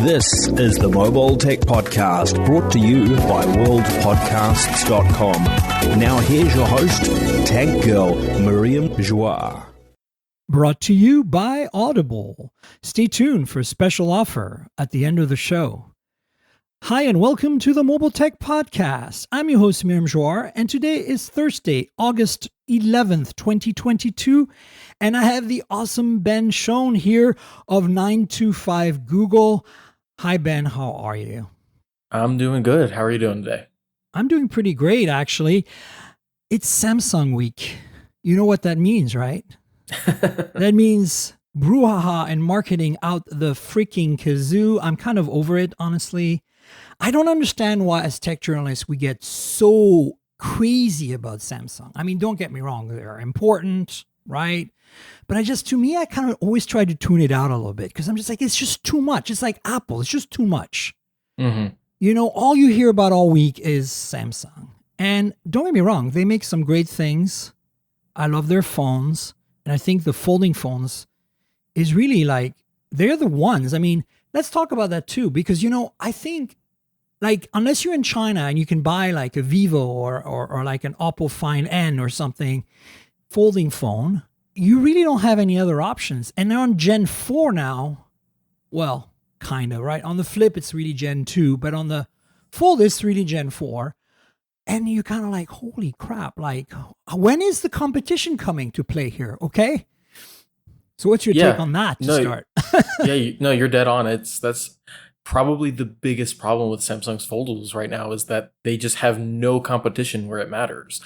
This is the Mobile Tech Podcast, brought to you by worldpodcasts.com. Now here's your host, Tech Girl, Miriam Joie. Brought to you by Audible. Stay tuned for a special offer at the end of the show. Hi, and welcome to the Mobile Tech Podcast. I'm your host, Miriam Joie, and today is Thursday, August 11th, 2022, and I have the awesome Ben Schoon here of 925 Google. Hi, Ben. How are you? I'm doing good. How are you doing today? I'm doing pretty great, actually. It's Samsung week. You know what that means, right? That means brouhaha and marketing out the freaking kazoo. I'm kind of over it, honestly. I don't understand why, as tech journalists, we get so crazy about Samsung. I mean, don't get me wrong. They're important, right? But to me, I kind of always try to tune it out a little bit because I'm just like, it's just too much. It's like Apple. It's just too much. Mm-hmm. You know, all you hear about all week is Samsung. And don't get me wrong. They make some great things. I love their phones. And I think the folding phones is really like, they're the ones. I mean, let's talk about that too. Because, you know, I think like, unless you're in China and you can buy like a Vivo or like an Oppo Find N or something, folding phone, you really don't have any other options. And they're on Gen 4 now. Well, kind of, right? On the Flip, it's really Gen 2. But on the Fold, it's really Gen 4. And you're kind of like, holy crap. Like, when is the competition coming to play here? Okay. So what's your take on that to start? You're dead on. That's probably the biggest problem with Samsung's foldables right now is that they just have no competition where it matters.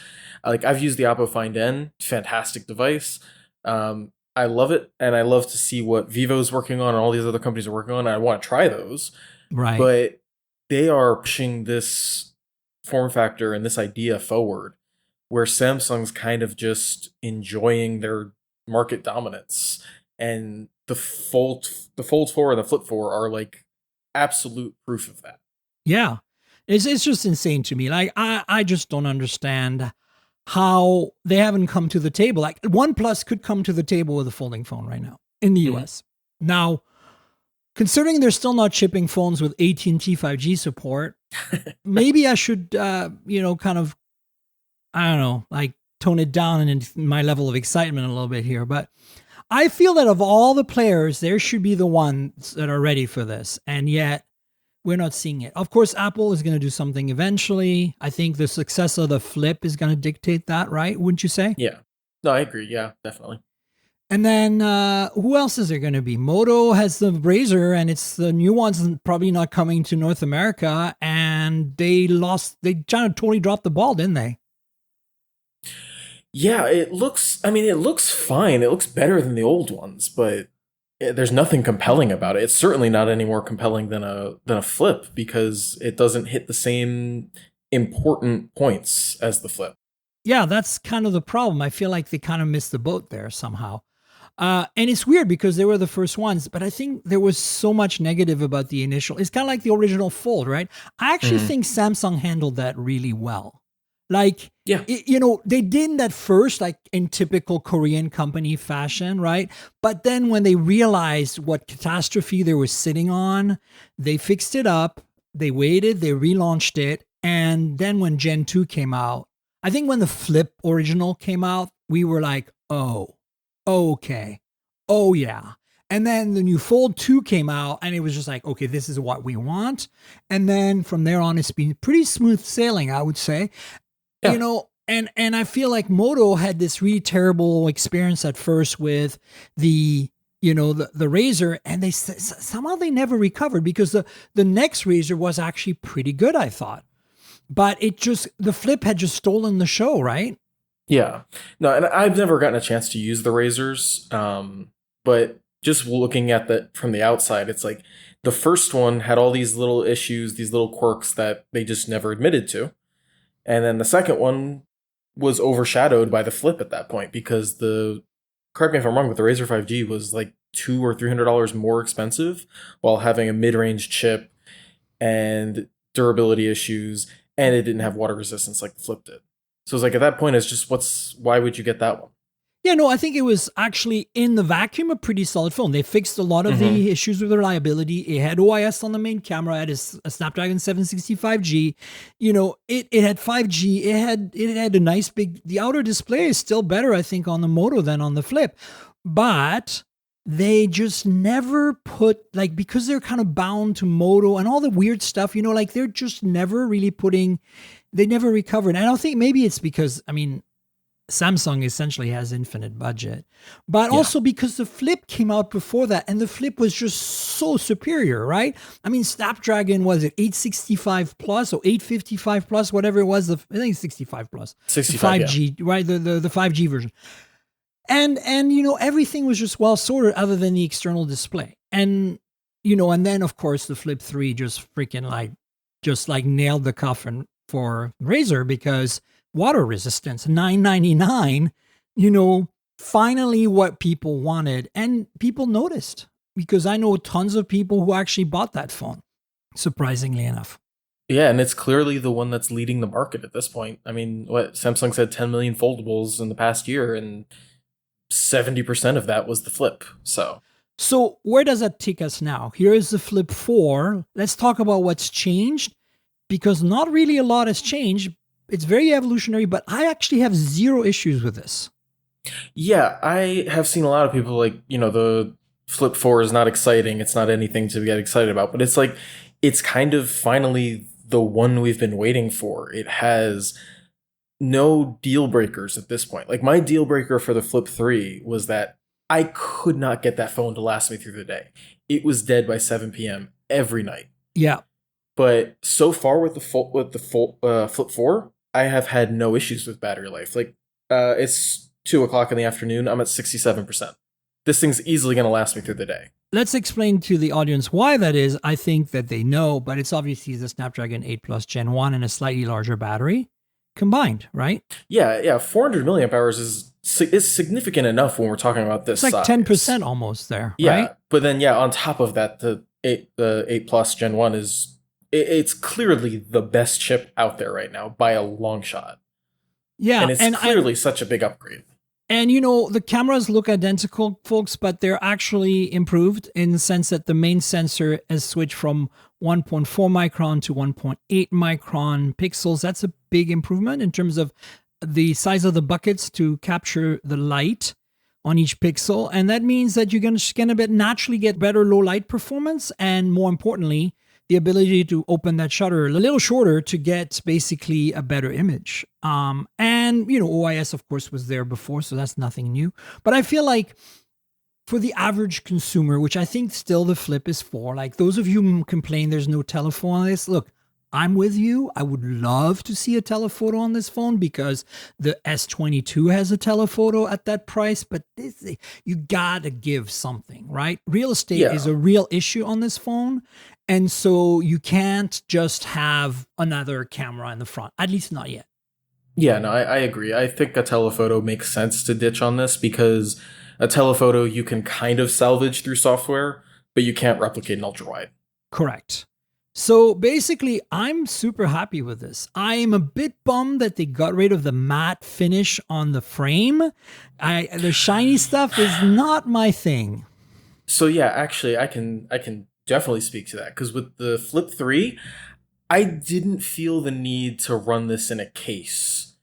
Like, I've used the Oppo Find N, fantastic device. I love it, and I love to see what Vivo's working on and all these other companies are working on. And I want to try those. Right. But they are pushing this form factor and this idea forward where Samsung's kind of just enjoying their market dominance. And the Fold4 and the Flip4 are like absolute proof of that. Yeah. It's just insane to me. Like, I just don't understand how they haven't come to the table. Like, OnePlus could come to the table with a folding phone right now in the US. Now, considering they're still not shipping phones with AT&T 5G support, maybe I should, kind of, I don't know, like tone it down in my level of excitement a little bit here. But I feel that of all the players, there should be the ones that are ready for this. And yet, we're not seeing it. Of course, Apple is going to do something eventually. I think the success of the Flip is going to dictate that, right? Wouldn't you say? Yeah. No, I agree. Yeah, definitely. And then who else is there going to be? Moto has the RAZR, and it's the new ones probably not coming to North America. And they kind of totally dropped the ball, didn't they? Yeah, it looks fine. It looks better than the old ones, but there's nothing compelling about it. It's certainly not any more compelling than a Flip because it doesn't hit the same important points as the Flip. Yeah, that's kind of the problem. I feel like they kind of missed the boat there somehow. And it's weird because they were the first ones, but I think there was so much negative about the initial. It's kind of like the original Fold, right? I actually think Samsung handled that really well. Like, they didn't at first, like in typical Korean company fashion, right? But then when they realized what catastrophe they were sitting on, they fixed it up, they waited, they relaunched it. And then when Gen 2 came out, I think when the Flip original came out, we were like, oh, okay. Oh, yeah. And then the new Fold 2 came out and it was just like, okay, this is what we want. And then from there on, it's been pretty smooth sailing, I would say. Yeah. You know, and I feel like Moto had this really terrible experience at first with the RAZR, and they somehow they never recovered because the next RAZR was actually pretty good, I thought. But the Flip had just stolen the show, right? Yeah. No, and I've never gotten a chance to use the RAZRs, but just looking at that from the outside, it's like the first one had all these little issues, these little quirks that they just never admitted to. And then the second one was overshadowed by the Flip at that point because correct me if I'm wrong, but the RAZR 5G was like $200 or $300 more expensive while having a mid-range chip and durability issues, and it didn't have water resistance like the Flip did. So it's like at that point, it's just why would you get that one? Yeah, no, I think it was actually in the vacuum a pretty solid phone. They fixed a lot of the issues with reliability. It had OIS on the main camera. It had a Snapdragon 765G. You know, it had 5G. It had a nice big. The outer display is still better, I think, on the Moto than on the Flip, but they just never put, like, because they're kind of bound to Moto and all the weird stuff. You know, like they're just never really putting. They never recovered. And I don't think maybe it's because, I mean, Samsung essentially has infinite budget, but also because the Flip came out before that and the Flip was just so superior, right? I mean, Snapdragon, was it 865 plus or 855 plus, whatever it was, I think 65 plus, 65, 5G, right? The 5G version. And, you know, everything was just well sorted other than the external display. And, you know, and then of course the Flip 3 just freaking like nailed the coffin for Razer because water resistance, $999, you know, finally what people wanted. And people noticed because I know tons of people who actually bought that phone, surprisingly enough. Yeah, and it's clearly the one that's leading the market at this point. I mean, what Samsung said 10 million foldables in the past year, and 70% of that was the Flip. So where does that take us now? Here is the Flip 4. Let's talk about what's changed, because not really a lot has changed. It's very evolutionary, but I actually have zero issues with this. Yeah, I have seen a lot of people like, you know, the Flip 4 is not exciting. It's not anything to get excited about, but it's like, it's kind of finally the one we've been waiting for. It has no deal breakers at this point. Like my deal breaker for the Flip 3 was that I could not get that phone to last me through the day. It was dead by 7 p.m. every night. Yeah. But so far with the Flip 4, I have had no issues with battery life. Like it's 2:00 in the afternoon. I'm at 67%. This thing's easily going to last me through the day. Let's explain to the audience why that is. I think that they know, but it's obviously the Snapdragon 8 Plus Gen 1 and a slightly larger battery combined, right? Yeah. 400 milliamp hours is significant enough when we're talking about this. It's like size. 10% almost there, yeah, right? But then, on top of that, the 8 Plus Gen 1 is... It's clearly the best chip out there right now by a long shot. Yeah. And it's clearly such a big upgrade. And, you know, the cameras look identical, folks, but they're actually improved in the sense that the main sensor has switched from 1.4 micron to 1.8 micron pixels. That's a big improvement in terms of the size of the buckets to capture the light on each pixel. And that means that you're going to naturally get better low light performance. And more importantly, the ability to open that shutter a little shorter to get basically a better image. And, you know, OIS, of course, was there before, so that's nothing new. But I feel like for the average consumer, which I think still the Flip is for, like those of you who complain there's no telephoto on this, look, I'm with you. I would love to see a telephoto on this phone because the S22 has a telephoto at that price, but you gotta give something, right? Real estate is a real issue on this phone. And so you can't just have another camera in the front, at least not yet. Yeah, no, I agree. I think a telephoto makes sense to ditch on this because a telephoto you can kind of salvage through software, but you can't replicate an ultra-wide. Correct. So basically, I'm super happy with this. I am a bit bummed that they got rid of the matte finish on the frame. The shiny stuff is not my thing. So yeah, actually, I can definitely speak to that because with the Flip 3, I didn't feel the need to run this in a case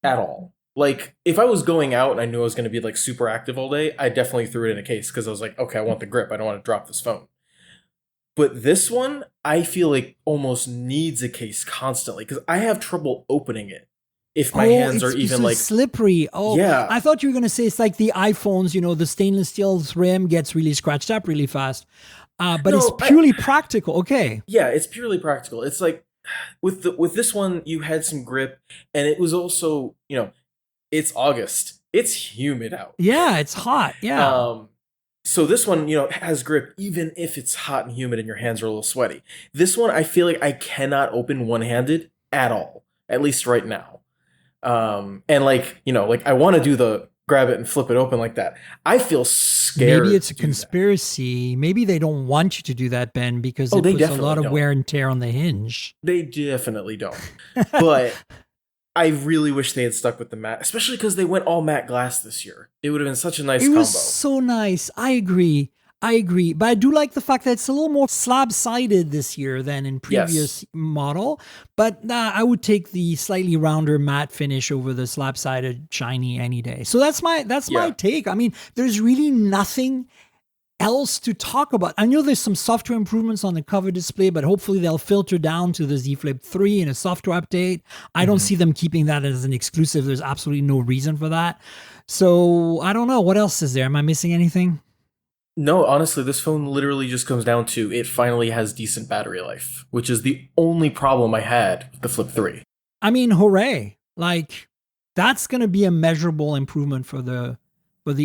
at all. Like if I was going out and I knew I was going to be like super active all day, I definitely threw it in a case because I was like, okay, I want the grip. I don't want to drop this phone. But this one, I feel like almost needs a case constantly because I have trouble opening it. If my hands are even like slippery. Oh, yeah. I thought you were going to say it's like the iPhones, you know, the stainless steel rim gets really scratched up really fast. But no, it's purely practical. Okay. Yeah, it's purely practical. It's like with this one, you had some grip and it was also, you know, it's August. It's humid out. Yeah, it's hot. Yeah. So this one, you know, has grip even if it's hot and humid and your hands are a little sweaty. This one, I feel like I cannot open one-handed at all, at least right now. And like, you know, like I want to do the grab it and flip it open like that. I feel scared. Maybe it's a conspiracy. Maybe they don't want you to do that, Ben, because it puts a lot of wear and tear on the hinge. They definitely don't. But I really wish they had stuck with the matte, especially because they went all matte glass this year. It would have been such a nice It combo. was so nice. I agree. But I do like the fact that it's a little more slab-sided this year than in previous model. But I would take the slightly rounder matte finish over the slab-sided shiny any day. So that's my take. I mean, there's really nothing else to talk about. I know there's some software improvements on the cover display, but hopefully they'll filter down to the Z Flip 3 in a software update. I don't see them keeping that as an exclusive. There's absolutely no reason for that. So I don't know. What else is there? Am I missing anything? No, honestly, this phone literally just comes down to it finally has decent battery life, which is the only problem I had with the Flip 3. I mean, hooray. Like, that's going to be a measurable improvement for the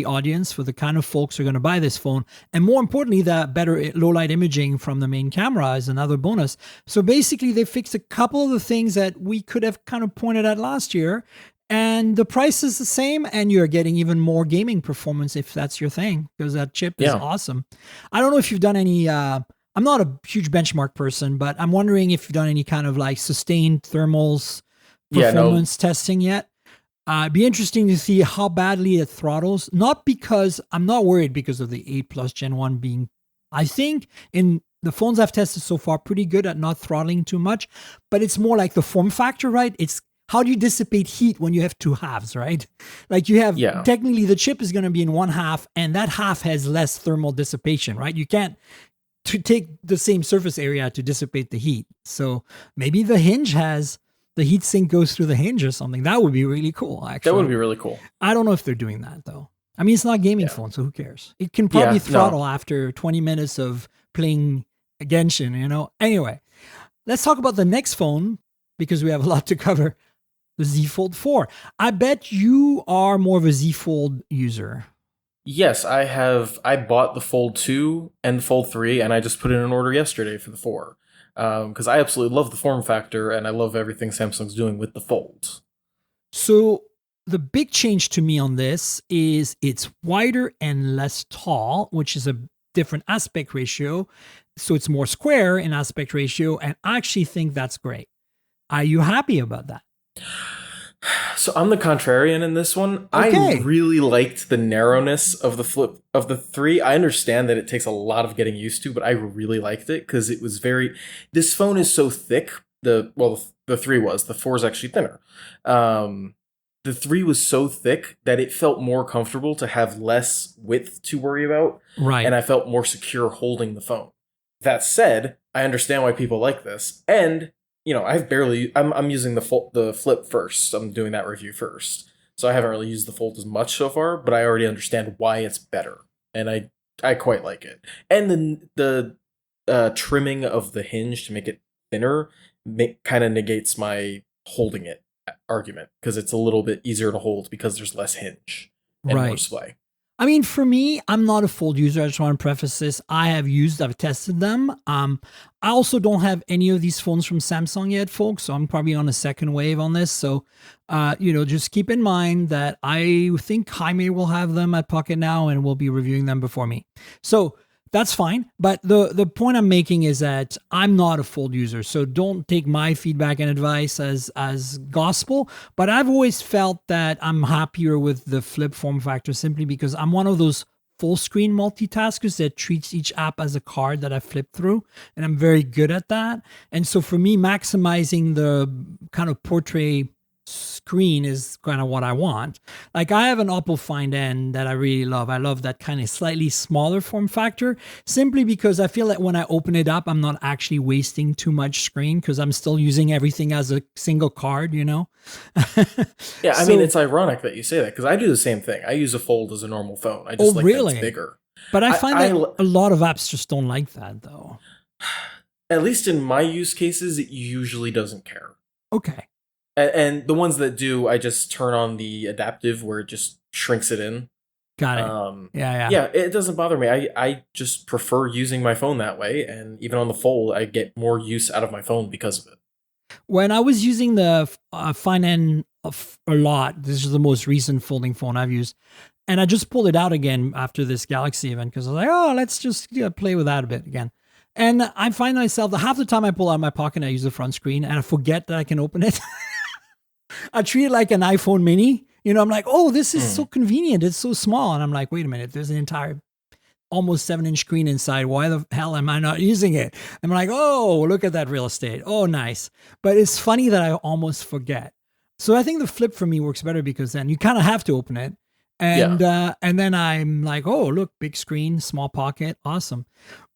audience, for the kind of folks who are going to buy this phone. And more importantly, the better low light imaging from the main camera is another bonus. So basically, they fixed a couple of the things that we could have kind of pointed at last year. And the price is the same, and you're getting even more gaming performance if that's your thing, because that chip is awesome. I don't know if you've done any, I'm not a huge benchmark person, but I'm wondering if you've done any kind of like sustained thermals performance testing yet. It'd be interesting to see how badly it throttles. Not because, I'm not worried because of the 8 Plus Gen 1 being, I think, in the phones I've tested so far, pretty good at not throttling too much, but it's more like the form factor, right? It's how do you dissipate heat when you have two halves, right? Like you have, technically the chip is going to be in one half, and that half has less thermal dissipation, right? You can't take the same surface area to dissipate the heat. So maybe the hinge has, the heat sink goes through the hinge or something. That would be really cool, actually. That would be really cool. I don't know if they're doing that, though. I mean, it's not a gaming phone, so who cares? It can probably throttle after 20 minutes of playing Genshin, you know? Anyway, let's talk about the next phone, because we have a lot to cover. The Z Fold4. I bet you are more of a Z Fold user. Yes, I have. I bought the Fold 2 and the Fold 3, and I just put in an order yesterday for the 4. Because I absolutely love the form factor, and I love everything Samsung's doing with the Fold. So the big change to me on this is it's wider and less tall, which is a different aspect ratio. So it's more square in aspect ratio, and I actually think that's great. Are you happy about that? So I'm the contrarian in this one. Okay. I really liked the narrowness of the 3. I understand that it takes a lot of getting used to, but I really liked it because it was this phone is so thick. The 3 was. The 4 is actually thinner. The 3 was so thick that it felt more comfortable to have less width to worry about. Right. And I felt more secure holding the phone. That said, I understand why people like this. And you know, I'm using the Flip first. I'm doing that review first. So I haven't really used the Fold as much so far, but I already understand why it's better. And I quite like it. And the trimming of the hinge to make it thinner kind of negates my holding it argument, because it's a little bit easier to hold because there's less hinge and more display. I mean, for me, I'm not a Fold user. I just want to preface this. I've tested them. I also don't have any of these phones from Samsung yet, folks. So I'm probably on a second wave on this. So, just keep in mind that I think Jaime will have them at Pocket now and will be reviewing them before me. So that's fine. But the point I'm making is that I'm not a Fold user. So don't take my feedback and advice as gospel. But I've always felt that I'm happier with the Flip form factor simply because I'm one of those full screen multitaskers that treats each app as a card that I flip through. And I'm very good at that. And so for me, maximizing the kind of portrait screen is kind of what I want. Like I have an Oppo Find N that I really love. I love that kind of slightly smaller form factor simply because I feel that when I open it up, I'm not actually wasting too much screen because I'm still using everything as a single card, you know? Yeah, I mean, it's ironic that you say that because I do the same thing. I use a Fold as a normal phone. I just that it's bigger. But I find that a lot of apps just don't like that though. At least in my use cases, it usually doesn't care. Okay. And the ones that do, I just turn on the adaptive where it just shrinks it in. Got it. Yeah, it doesn't bother me. I just prefer using my phone that way. And even on the Fold, I get more use out of my phone because of it. When I was using the Find N a lot, this is the most recent folding phone I've used. And I just pulled it out again after this Galaxy event because I was like, let's just play with that a bit again. And I find myself that half the time I pull out my pocket, I use the front screen and I forget that I can open it. I treat it like an iPhone mini. I'm like, oh, this is so convenient. It's so small. And I'm like, wait a minute, there's an entire almost 7-inch screen inside. Why the hell am I not using it? I'm like, oh, look at that real estate. Oh, nice. But it's funny that I almost forget. So I think the Flip for me works better because then you kind of have to open it. And then I'm like, oh, look, big screen, small pocket. Awesome.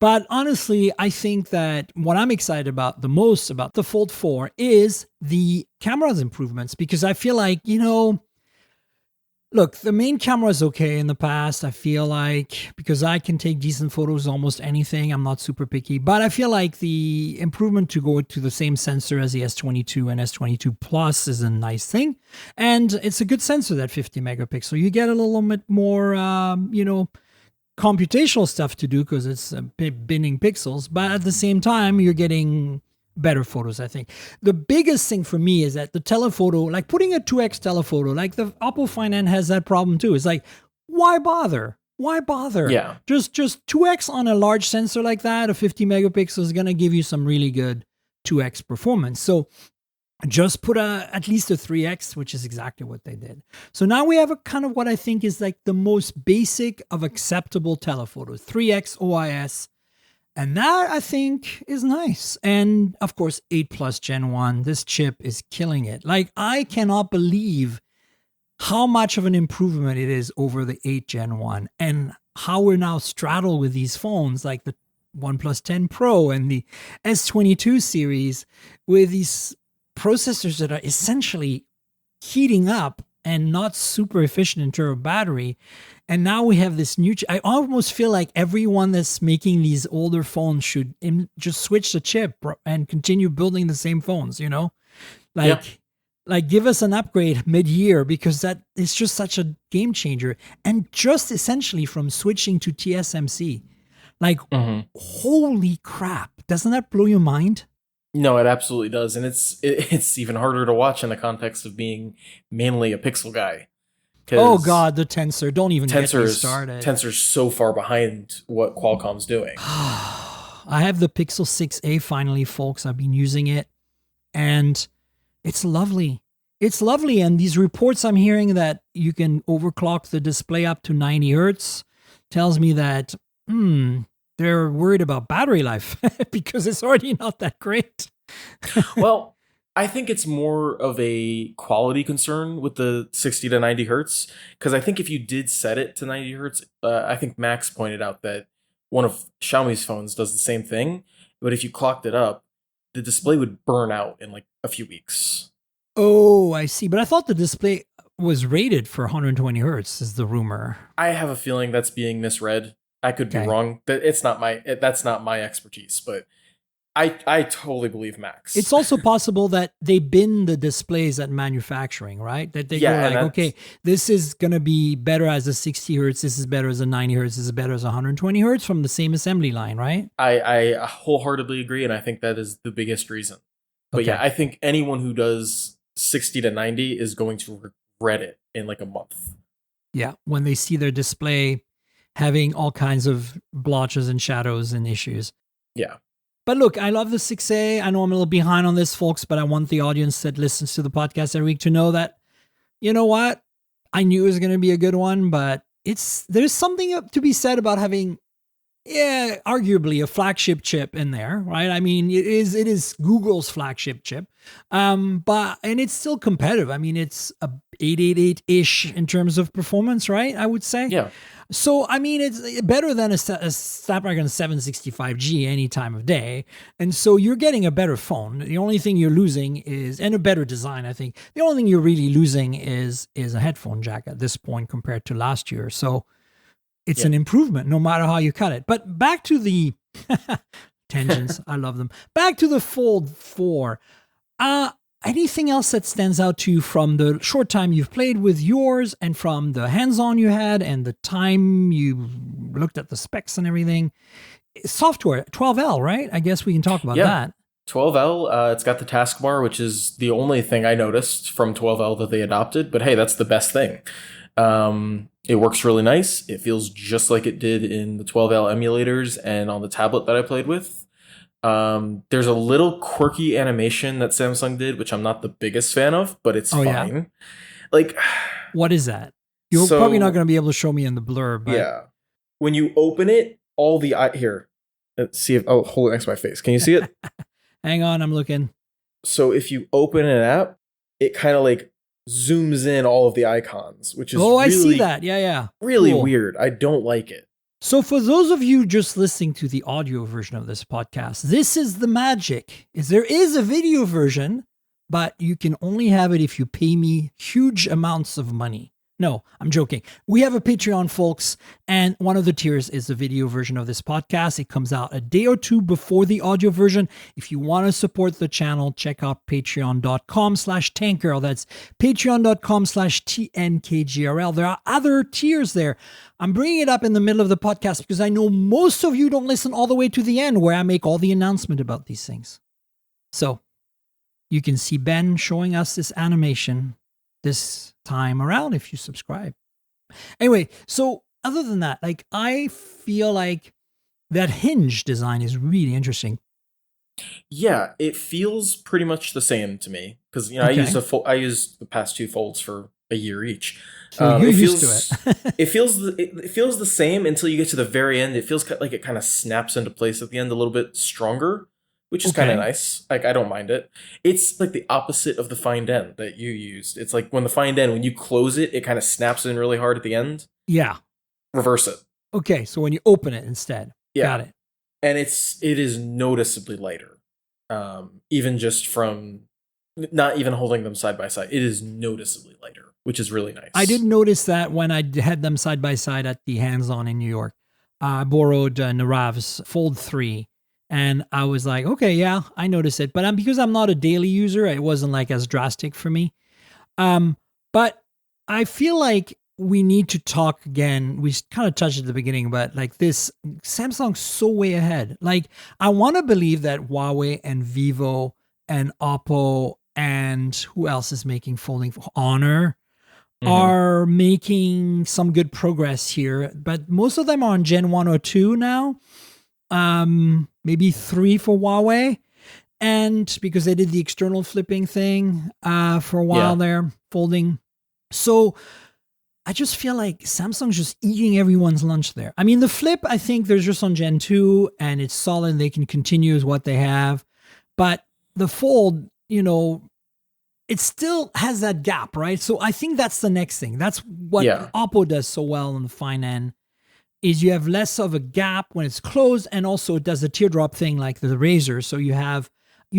But honestly, I think that what I'm excited about the most about the Fold 4 is the camera's improvements, because I feel like, look, the main camera is okay in the past, I feel like, because I can take decent photos almost anything. I'm not super picky. But I feel like the improvement to go to the same sensor as the S22 and S22 Plus is a nice thing. And it's a good sensor, that 50 megapixel. You get a little bit more, computational stuff to do because it's binning pixels. But at the same time, you're getting better photos, I think. The biggest thing for me is that the telephoto, like putting a 2x telephoto, like the Oppo Find N has that problem too. It's like, why bother? Why bother? Yeah. Just 2x on a large sensor like that, a 50 megapixel is going to give you some really good 2x performance. So just put at least a 3x, which is exactly what they did. So now we have a kind of what I think is like the most basic of acceptable telephoto, 3x OIS. And that, I think, is nice. And, of course, 8 Plus Gen 1, this chip is killing it. Like, I cannot believe how much of an improvement it is over the 8 Gen 1 and how we're now straddled with these phones like the OnePlus 10 Pro and the S22 series with these processors that are essentially heating up and not super efficient in terms of battery. And now we have this new I almost feel like everyone that's making these older phones should just switch the chip and continue building the same phones, Like give us an upgrade mid-year, because that is just such a game changer. And just essentially from switching to TSMC, like, holy crap, doesn't that blow your mind? No, it absolutely does. And it's even harder to watch in the context of being mainly a pixel guy. Oh God, the Tensor. Don't even get me started. Tensor's so far behind what Qualcomm's doing. I have the Pixel 6a finally, folks. I've been using it, and it's lovely. It's lovely. And these reports I'm hearing that you can overclock the display up to 90 hertz tells me that they're worried about battery life because it's already not that great. Well, I think it's more of a quality concern with the 60 to 90 hertz, because I think if you did set it to 90 hertz, I think Max pointed out that one of Xiaomi's phones does the same thing, but if you clocked it up, the display would burn out in like a few weeks. Oh, I see. But I thought the display was rated for 120 hertz, is the rumor. I have a feeling that's being misread. I could be wrong. That's not my expertise, but I totally believe Max. It's also possible that they bin the displays at manufacturing, right? That they go like, okay, this is going to be better as a 60 hertz, this is better as a 90 hertz, this is better as 120 hertz from the same assembly line, right? I wholeheartedly agree, and I think that is the biggest reason. But yeah, I think anyone who does 60 to 90 is going to regret it in like a month. Yeah, when they see their display having all kinds of blotches and shadows and issues. Yeah. But look, I love the 6A. I know I'm a little behind on this, folks, but I want the audience that listens to the podcast every week to know that, you know what? I knew it was going to be a good one, but there's something to be said about having, arguably a flagship chip in there, right? I mean, it is Google's flagship chip, and it's still competitive. I mean, it's a 888-ish in terms of performance, right? I would say. Yeah. So, I mean, it's better than a Snapdragon 765G any time of day. And so you're getting a better phone. The only thing you're losing and a better design, I think. The only thing you're really losing is a headphone jack at this point compared to last year. So it's an improvement no matter how you cut it. But back to the tangents. I love them. Back to the Fold 4. Anything else that stands out to you from the short time you've played with yours and from the hands-on you had and the time you looked at the specs and everything? Software, 12L, right? I guess we can talk about that. 12L, it's got the taskbar, which is the only thing I noticed from 12L that they adopted. But hey, that's the best thing. It works really nice. It feels just like it did in the 12L emulators and on the tablet that I played with. There's a little quirky animation that Samsung did, which I'm not the biggest fan of, but it's fine. Yeah? Like, what is that? You're probably not going to be able to show me in the blur, but yeah. When you open it, all the here. Let's see if I'll hold it next to my face. Can you see it? Hang on, I'm looking. So if you open an app, it kind of like zooms in all of the icons, which is I see that. Yeah. Really cool. Weird. I don't like it. So for those of you just listening to the audio version of this podcast, this is the magic. There is a video version, but you can only have it if you pay me huge amounts of money. No, I'm joking. We have a Patreon, folks, and one of the tiers is the video version of this podcast. It comes out a day or two before the audio version. If you want to support the channel, check out patreon.com/tankgirl. That's patreon.com/TNKGRL. There are other tiers there. I'm bringing it up in the middle of the podcast because I know most of you don't listen all the way to the end where I make all the announcement about these things. So you can see Ben showing us this animation this time around if you subscribe. Anyway, so other than that, like I feel like that hinge design is really interesting. Yeah, it feels pretty much the same to me because I used the past two folds for a year each. So you're used to it. it feels the same until you get to the very end. It feels like it kind of snaps into place at the end a little bit stronger, which is kind of nice. Like, I don't mind it. It's like the opposite of the Find N that you used. It's like when the Find N, when you close it, it kind of snaps in really hard at the end. Yeah. Reverse it. Okay, so when you open it instead. Yeah. Got it. And it is noticeably lighter. Even just from not even holding them side by side. It is noticeably lighter, which is really nice. I did notice that when I had them side by side at the hands-on in New York. I borrowed Narav's Fold4. And I was like, okay, yeah, I noticed it. But because I'm not a daily user, it wasn't like as drastic for me. But I feel like we need to talk again. We kind of touched at the beginning, but like this, Samsung's so way ahead. Like I want to believe that Huawei and Vivo and Oppo and who else is making folding, Honor, are making some good progress here. But most of them are on Gen 1 or 2 now. Maybe 3 for Huawei, and because they did the external flipping thing for a while there, folding. So I just feel like Samsung's just eating everyone's lunch there. I mean, the Flip, I think they're just on Gen 2 and it's solid. They can continue as what they have. But the Fold, it still has that gap, right? So I think that's the next thing. That's what Oppo does so well on the fine end. Is you have less of a gap when it's closed, and also it does the teardrop thing like the RAZR. So you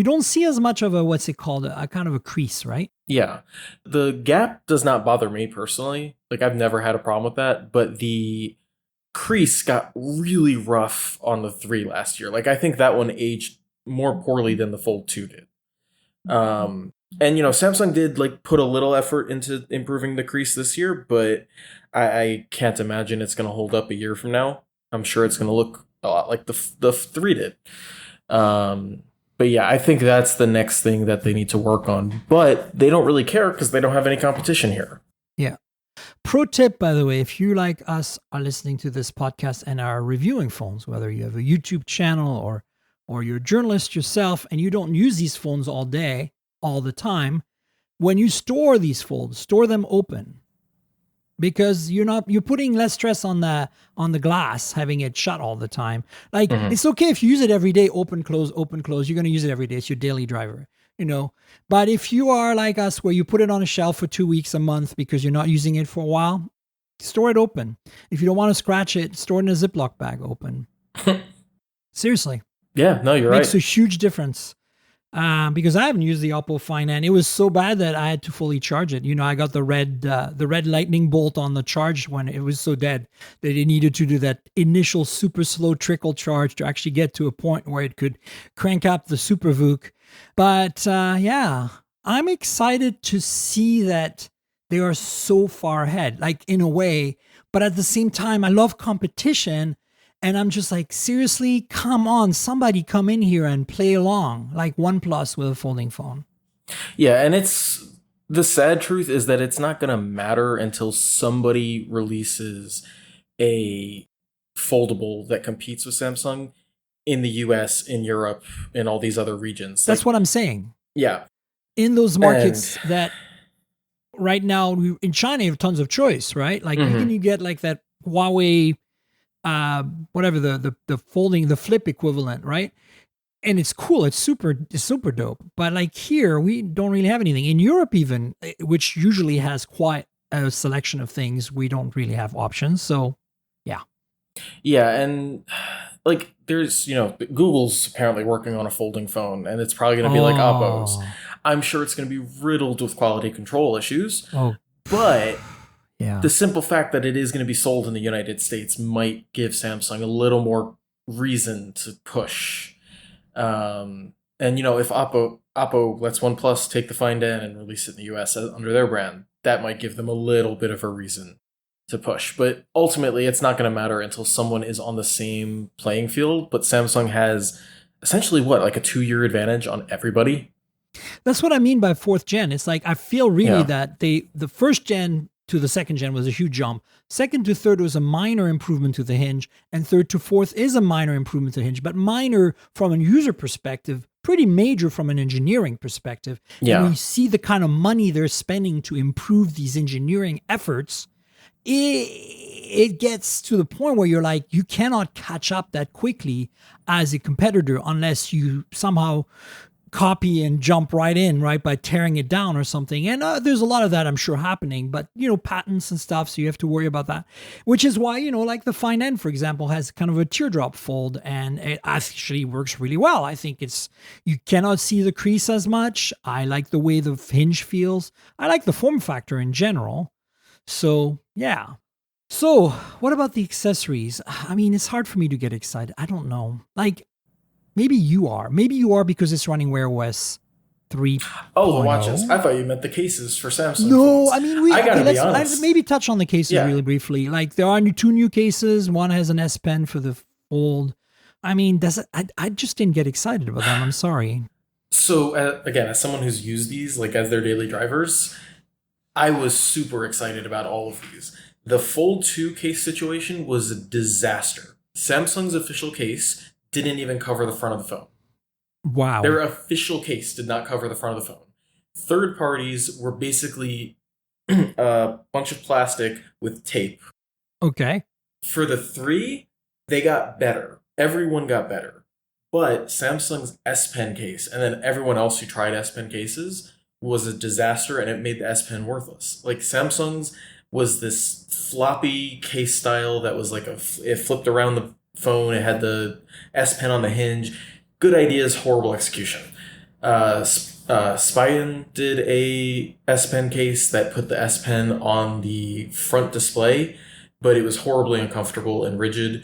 don't see as much of what's it called, a kind of a crease, right? Yeah. The gap does not bother me personally. Like I've never had a problem with that, but the crease got really rough on the 3 last year. Like I think that one aged more poorly than the Fold 2 did. And Samsung did like put a little effort into improving the crease this year, but I can't imagine it's going to hold up a year from now. I'm sure it's going to look a lot like the 3 did. But yeah, I think that's the next thing that they need to work on. But they don't really care because they don't have any competition here. Yeah. Pro tip, by the way, if you like us are listening to this podcast and are reviewing phones, whether you have a YouTube channel or you're a journalist yourself and you don't use these phones all day, all the time, when you store these folds, store them open. Because you're putting less stress on the glass, having it shut all the time. Like it's okay if you use it every day, open, close, open, close. You're going to use it every day. It's your daily driver, But if you are like us, where you put it on a shelf for 2 weeks, a month, because you're not using it for a while, store it open. If you don't want to scratch it, store it in a Ziploc bag open. Seriously. Yeah, no, you're right. Makes a huge difference. Because I haven't used the Oppo Find N. It was so bad that I had to fully charge it. I got the red lightning bolt on the charge when it was so dead that it needed to do that initial super slow trickle charge to actually get to a point where it could crank up the Super VOOC. But I'm excited to see that they are so far ahead, like in a way. But at the same time, I love competition. And I'm just like, seriously, come on, somebody come in here and play along like OnePlus with a folding phone. Yeah, and the sad truth is that it's not going to matter until somebody releases a foldable that competes with Samsung in the US, in Europe, in all these other regions. That's what I'm saying. Yeah. In those markets that right now in China, you have tons of choice, right? Like you get like that Huawei, whatever the folding, the flip equivalent, right? And it's cool. It's super dope. But like here, we don't really have anything. In Europe even, which usually has quite a selection of things, we don't really have options. So, yeah. Yeah, and like there's, Google's apparently working on a folding phone, and it's probably going to be like Oppo's. I'm sure it's going to be riddled with quality control issues. But the simple fact that it is going to be sold in the United States might give Samsung a little more reason to push. And if Oppo lets OnePlus take the Find N and release it in the US under their brand, that might give them a little bit of a reason to push. But ultimately, it's not going to matter until someone is on the same playing field. But Samsung has essentially like a 2-year advantage on everybody. That's what I mean by fourth gen. It's like I feel really that the first gen to the second gen was a huge jump. Second to third was a minor improvement to the hinge, and third to fourth is a minor improvement to the hinge, but minor from a user perspective, pretty major from an engineering perspective. Yeah. And we see the kind of money they're spending to improve these engineering efforts. It gets to the point where you're like, you cannot catch up that quickly as a competitor unless you somehow copy and jump right in, right, by tearing it down or something. And there's a lot of that, I'm sure, happening, but, patents and stuff, so you have to worry about that, which is why, like the Find N, for example, has kind of a teardrop fold, and it actually works really well. I think you cannot see the crease as much. I like the way the hinge feels. I like the form factor in general. So, yeah. So, what about the accessories? I mean, it's hard for me to get excited. I don't know. Like, maybe you are. Maybe you are because it's running Wear OS 3. Oh, the watches. I thought you meant the cases for Samsung. No, phones. I mean, let's maybe touch on the cases really briefly. Like, there are 2 new cases. One has an S Pen for the Fold. I mean, I just didn't get excited about them. I'm sorry. So, again, as someone who's used these, like, as their daily drivers, I was super excited about all of these. The Fold 2 case situation was a disaster. Samsung's official case didn't even cover the front of the phone. Wow. Their official case did not cover the front of the phone. Third parties were basically a bunch of plastic with tape. Okay. For the 3, they got better. Everyone got better. But Samsung's S Pen case, and then everyone else who tried S Pen cases, was a disaster, and it made the S Pen worthless. Like, Samsung's was this floppy case style that was like it flipped around the phone. It had the S Pen on the hinge. Good ideas, horrible execution. Spiden did a S Pen case that put the S Pen on the front display, but it was horribly uncomfortable and rigid.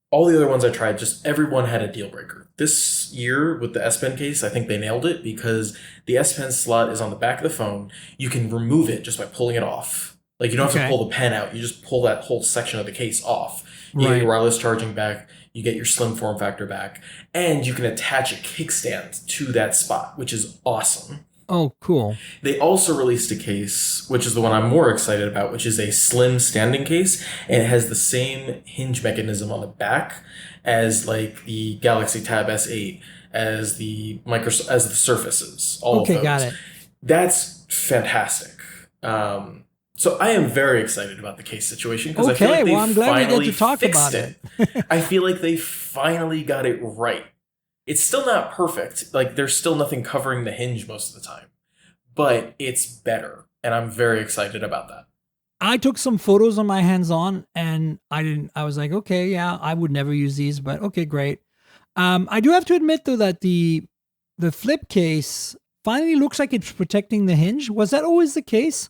All the other ones I tried, just everyone had a deal breaker. This year with the S Pen case, I think they nailed it because the S Pen slot is on the back of the phone. You can remove it just by pulling it off. Like, you don't have to pull the pen out. You just pull that whole section of the case off. You get your wireless charging back. You get your slim form factor back. And you can attach a kickstand to that spot, which is awesome. Oh, cool. They also released a case, which is the one I'm more excited about, which is a slim standing case. And it has the same hinge mechanism on the back as like the Galaxy Tab S8, as the Surfaces. All of those. Got it. That's fantastic. So I am very excited about the case situation because I feel like I'm glad we get to talk fixed about it. I feel like they finally got it right. It's still not perfect. Like, there's still nothing covering the hinge most of the time, but it's better, and I'm very excited about that. I took some photos on my hands-on, and I was like, okay, yeah, I would never use these, but okay, great. I do have to admit though that the flip case finally looks like it's protecting the hinge. Was that always the case?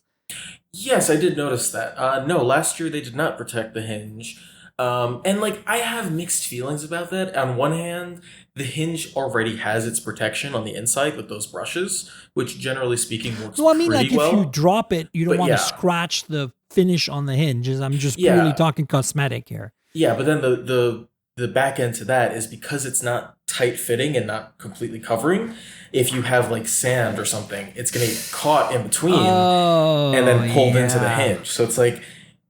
Yes, I did notice that. No, last year they did not protect the hinge. And like, I have mixed feelings about that. On one hand, the hinge already has its protection on the inside with those brushes, which generally speaking works pretty well. No, I mean, like, if you drop it, you don't want to scratch the finish on the hinges. I'm just purely talking cosmetic here. Yeah, but then the back end to that is because it's not tight fitting and not completely covering. If you have like sand or something, it's going to get caught in between and then pulled into the hinge. So it's like,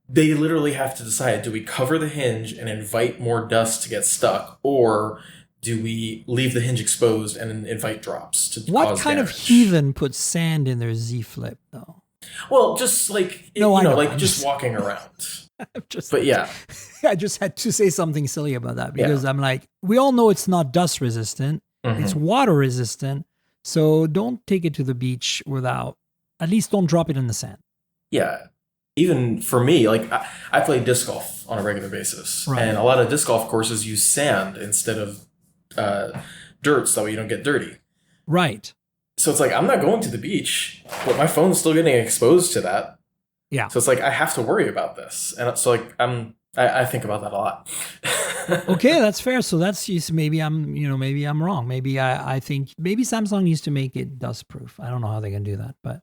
they literally have to decide, do we cover the hinge and invite more dust to get stuck, or do we leave the hinge exposed and invite drops to What cause kind of damage? heathen puts sand in their Z Flip, though? Well, just like, No, I know. like I'm just walking around. But yeah. I just had to say something silly about that because I'm like, we all know it's not dust resistant. Mm-hmm. It's water resistant. So don't take it to the beach without, at least don't drop it in the sand. Yeah. Even for me, like I play disc golf on a regular basis. Right. And a lot of disc golf courses use sand instead of dirt so that way you don't get dirty. Right. So it's like, I'm not going to the beach, but my phone's still getting exposed to that. Yeah. So it's like, I have to worry about this. And so like, I think about that a lot. Okay, that's fair. So that's maybe maybe I'm wrong. Maybe I think maybe Samsung needs to make it dust proof. I don't know how they can do that, but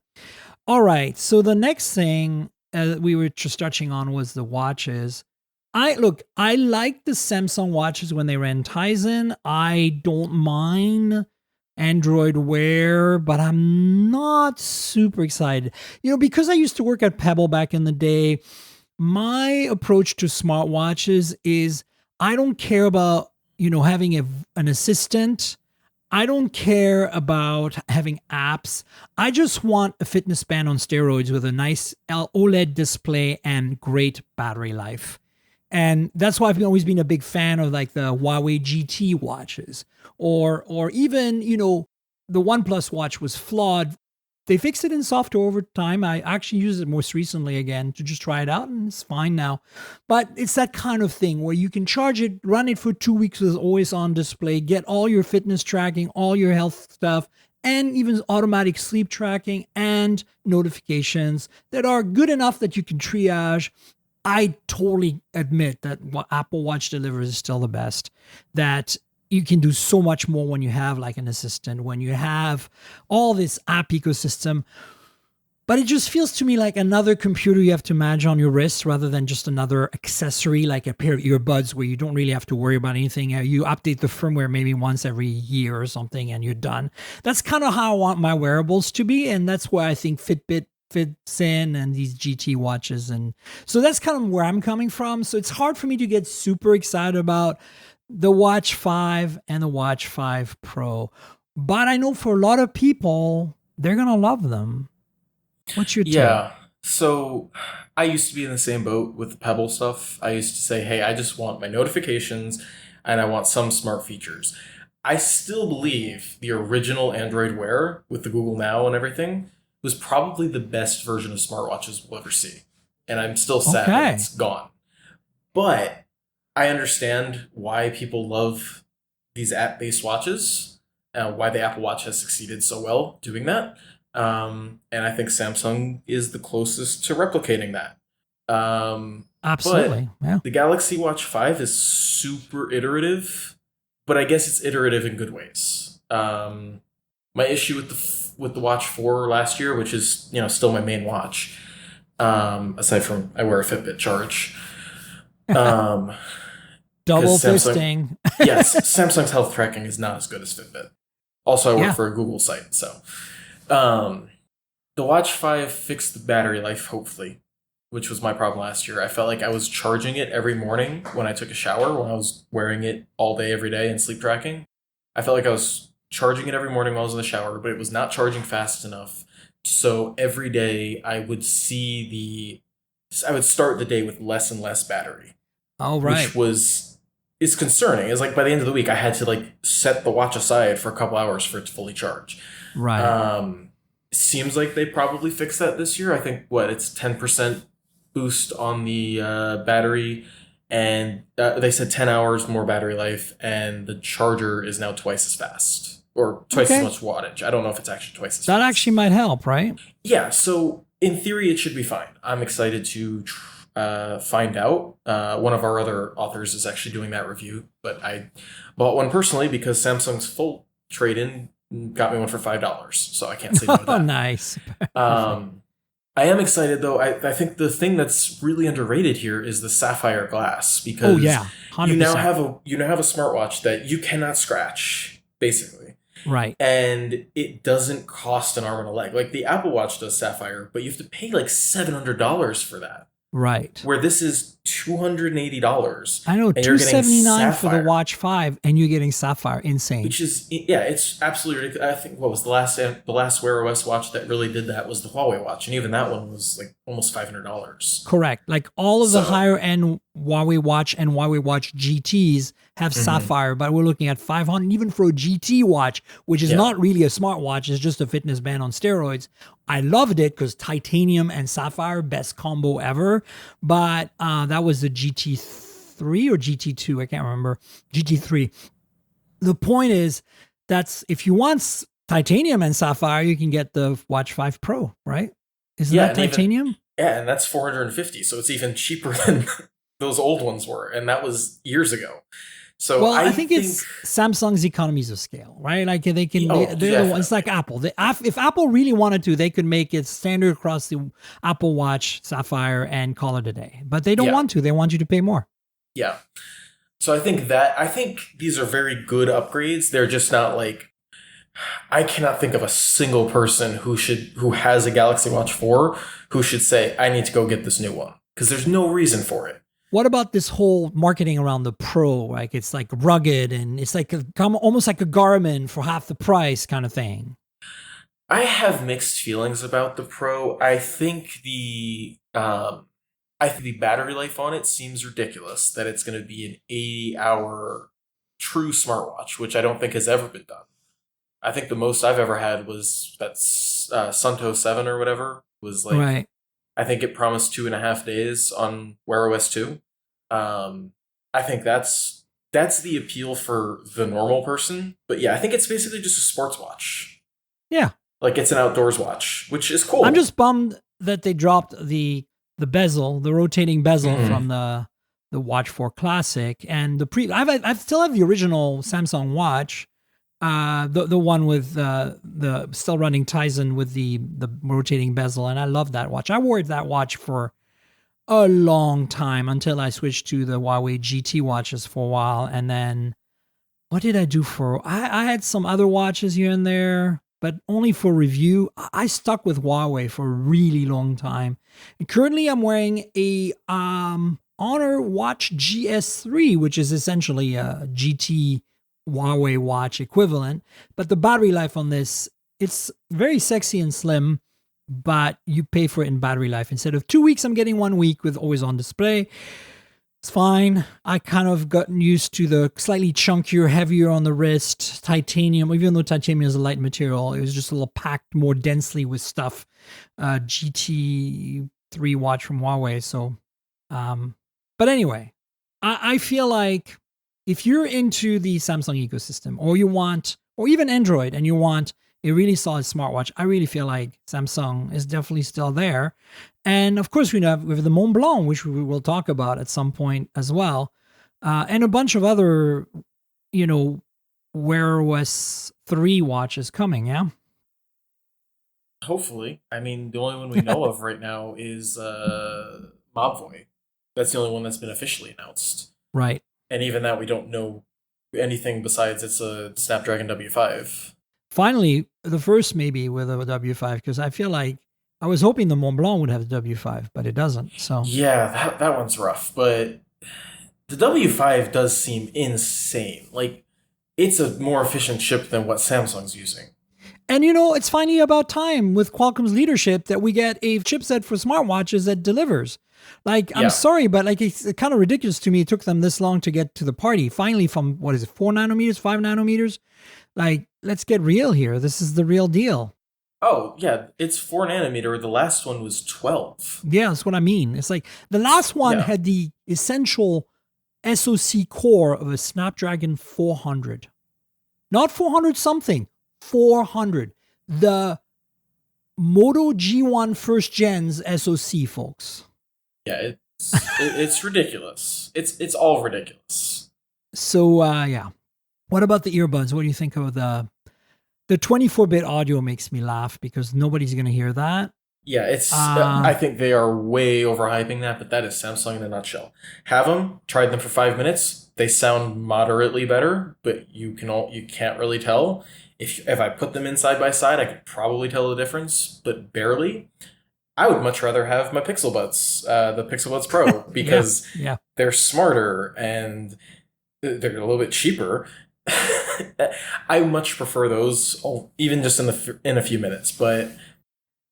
all right. So the next thing we were just touching on was the watches. I like the Samsung watches when they ran Tizen. I don't mind Android Wear, but I'm not super excited. Because I used to work at Pebble back in the day, my approach to smartwatches is I don't care about, having an assistant. I don't care about having apps. I just want a fitness band on steroids with a nice OLED display and great battery life. And that's why I've always been a big fan of like the Huawei GT watches or even, the OnePlus watch was flawed. They fixed it in software over time. I actually used it most recently again to just try it out, and it's fine now. But it's that kind of thing where you can charge it, run it for 2 weeks with always on display, get all your fitness tracking, all your health stuff, and even automatic sleep tracking and notifications that are good enough that you can triage. I totally admit that what Apple Watch delivers is still the best. That you can do so much more when you have like an assistant, when you have all this app ecosystem. But it just feels to me like another computer you have to manage on your wrist rather than just another accessory like a pair of earbuds where you don't really have to worry about anything. You update the firmware maybe once every year or something and you're done. That's kind of how I want my wearables to be. And that's where I think Fitbit fits in and these GT watches. And so that's kind of where I'm coming from. So it's hard for me to get super excited about the Watch 5 and the Watch 5 Pro. But I know for a lot of people, they're going to love them. What's your take? Yeah. So I used to be in the same boat with the Pebble stuff. I used to say, hey, I just want my notifications and I want some smart features. I still believe the original Android Wear with the Google Now and everything was probably the best version of smartwatches we'll ever see. And I'm still sad that it's gone. But I understand why people love these app-based watches, why the Apple Watch has succeeded so well doing that. And I think Samsung is the closest to replicating that. Absolutely. But the Galaxy Watch 5 is super iterative, but I guess it's iterative in good ways. My issue with the Watch 4 last year, which is still my main watch, aside from I wear a Fitbit charge. Double fisting. Yes, Samsung's health tracking is not as good as Fitbit. Also, I work for a Google site, so the Watch 5 fixed the battery life, hopefully, which was my problem last year. I felt like I was charging it every morning when I took a shower, when I was wearing it all day, every day, and sleep tracking. I felt like I was charging it every morning while I was in the shower, but it was not charging fast enough. So every day I would start the day with less and less battery. Oh, right. Which is concerning. It's like by the end of the week, I had to set the watch aside for a couple hours for it to fully charge. Right. Seems like they probably fixed that this year. I think it's 10% boost on the battery, and they said 10 hours more battery life, and the charger is now twice as fast or twice as much wattage. I don't know if it's actually twice as fast. That actually might help, right? Yeah. So in theory, it should be fine. I'm excited to find out. One of our other authors is actually doing that review, but I bought one personally because Samsung's Fold trade-in got me one for $5, so I can't say no to that. Oh, nice. I am excited though. I think the thing that's really underrated here is the sapphire glass, because 100%. you now have a smartwatch that you cannot scratch, basically. Right. And it doesn't cost an arm and a leg. Like the Apple Watch does sapphire, but you have to pay like $700 for that. Right. Where this is $280. I know, and you're getting $279 for the Sapphire, Watch 5, and you're getting Sapphire. Insane. which is, yeah, it's absolutely ridiculous. I think what was the last Wear OS watch that really did that was the Huawei watch, and even that one was like almost $500. Correct. Like all of the higher end Huawei Watch and Huawei Watch GTs have Sapphire, but we're looking at 500 even for a GT watch, which is not really a smartwatch. It's just a fitness band on steroids. I loved it because titanium and sapphire, best combo ever. But that was the GT3 or GT2. I can't remember. GT3. The point is, that's if you want titanium and sapphire, you can get the Watch 5 Pro, right? Isn't that titanium? And that's $450. So it's even cheaper than those old ones were. And that was years ago. So well, I think it's Samsung's economies of scale, right? Like they can, it's like Apple. If Apple really wanted to, they could make it standard across the Apple Watch Sapphire and call it a day. But they don't want to. They want you to pay more. Yeah. So I think these are very good upgrades. They're just not like, I cannot think of a single person who has a Galaxy Watch 4 who should say, I need to go get this new one. Because there's no reason for it. What about this whole marketing around the Pro? Like it's like rugged and it's like almost like a Garmin for half the price kind of thing. I have mixed feelings about the Pro. I think the battery life on it seems ridiculous that it's going to be an 80-hour true smartwatch, which I don't think has ever been done. I think the most I've ever had was that Sunto 7 or whatever was like. Right. I think it promised 2.5 days on Wear OS 2. I think that's the appeal for the normal person. But yeah, I think it's basically just a sports watch. Yeah. Like it's an outdoors watch, which is cool. I'm just bummed that they dropped the bezel, the rotating bezel from the Watch 4 Classic. And I still have the original Samsung watch. The one with the still running Tizen with the rotating bezel, and I love that watch. I wore that watch for a long time until I switched to the Huawei GT watches for a while, and then what did I do for? I had some other watches here and there, but only for review. I stuck with Huawei for a really long time, and currently I'm wearing a Honor Watch GS3, which is essentially a GT Huawei watch equivalent, but the battery life on this, it's very sexy and slim, but you pay for it in battery life. Instead of 2 weeks, I'm getting 1 week with always on display. It's fine. I kind of gotten used to the slightly chunkier, heavier on the wrist titanium, even though titanium is a light material. It was just a little packed more densely with stuff. GT3 watch from Huawei. So, but anyway, I feel like if you're into the Samsung ecosystem or even Android and you want a really solid smartwatch, I really feel like Samsung is definitely still there. And of course, we have the Montblanc, which we will talk about at some point as well. And a bunch of other, Wear OS 3 watches coming, yeah? Hopefully. I mean, the only one we know of right now is Mobvoi. That's the only one that's been officially announced. Right. And even that, we don't know anything besides it's a Snapdragon W5. Finally, the first maybe with a W5, because I feel like I was hoping the Montblanc would have the W5, but it doesn't. So yeah, that one's rough. But the W5 does seem insane. Like, it's a more efficient chip than what Samsung's using. And it's finally about time with Qualcomm's leadership that we get a chipset for smartwatches that delivers. Like, I'm sorry, but like it's kind of ridiculous to me. It took them this long to get to the party. Finally, from 4 nanometers, 5 nanometers. Like, let's get real here. This is the real deal. Oh, yeah, it's 4 nanometer. The last one was 12. Yeah, that's what I mean. It's like the last one had the essential SoC core of a Snapdragon 400. Not 400 something, 400. The Moto G1 first gen's SoC, folks. Yeah, it's ridiculous. It's all ridiculous. So, yeah. What about the earbuds? What do you think of the 24-bit audio? Makes me laugh because nobody's going to hear that. Yeah, I think they are way overhyping that, but that is Samsung in a nutshell. Have them, tried them for 5 minutes. They sound moderately better, but you can't really tell. If I put them in side by side, I could probably tell the difference, but barely. I would much rather have my Pixel Buds, the Pixel Buds Pro, because they're smarter and they're a little bit cheaper. I much prefer those, even just in a few minutes. But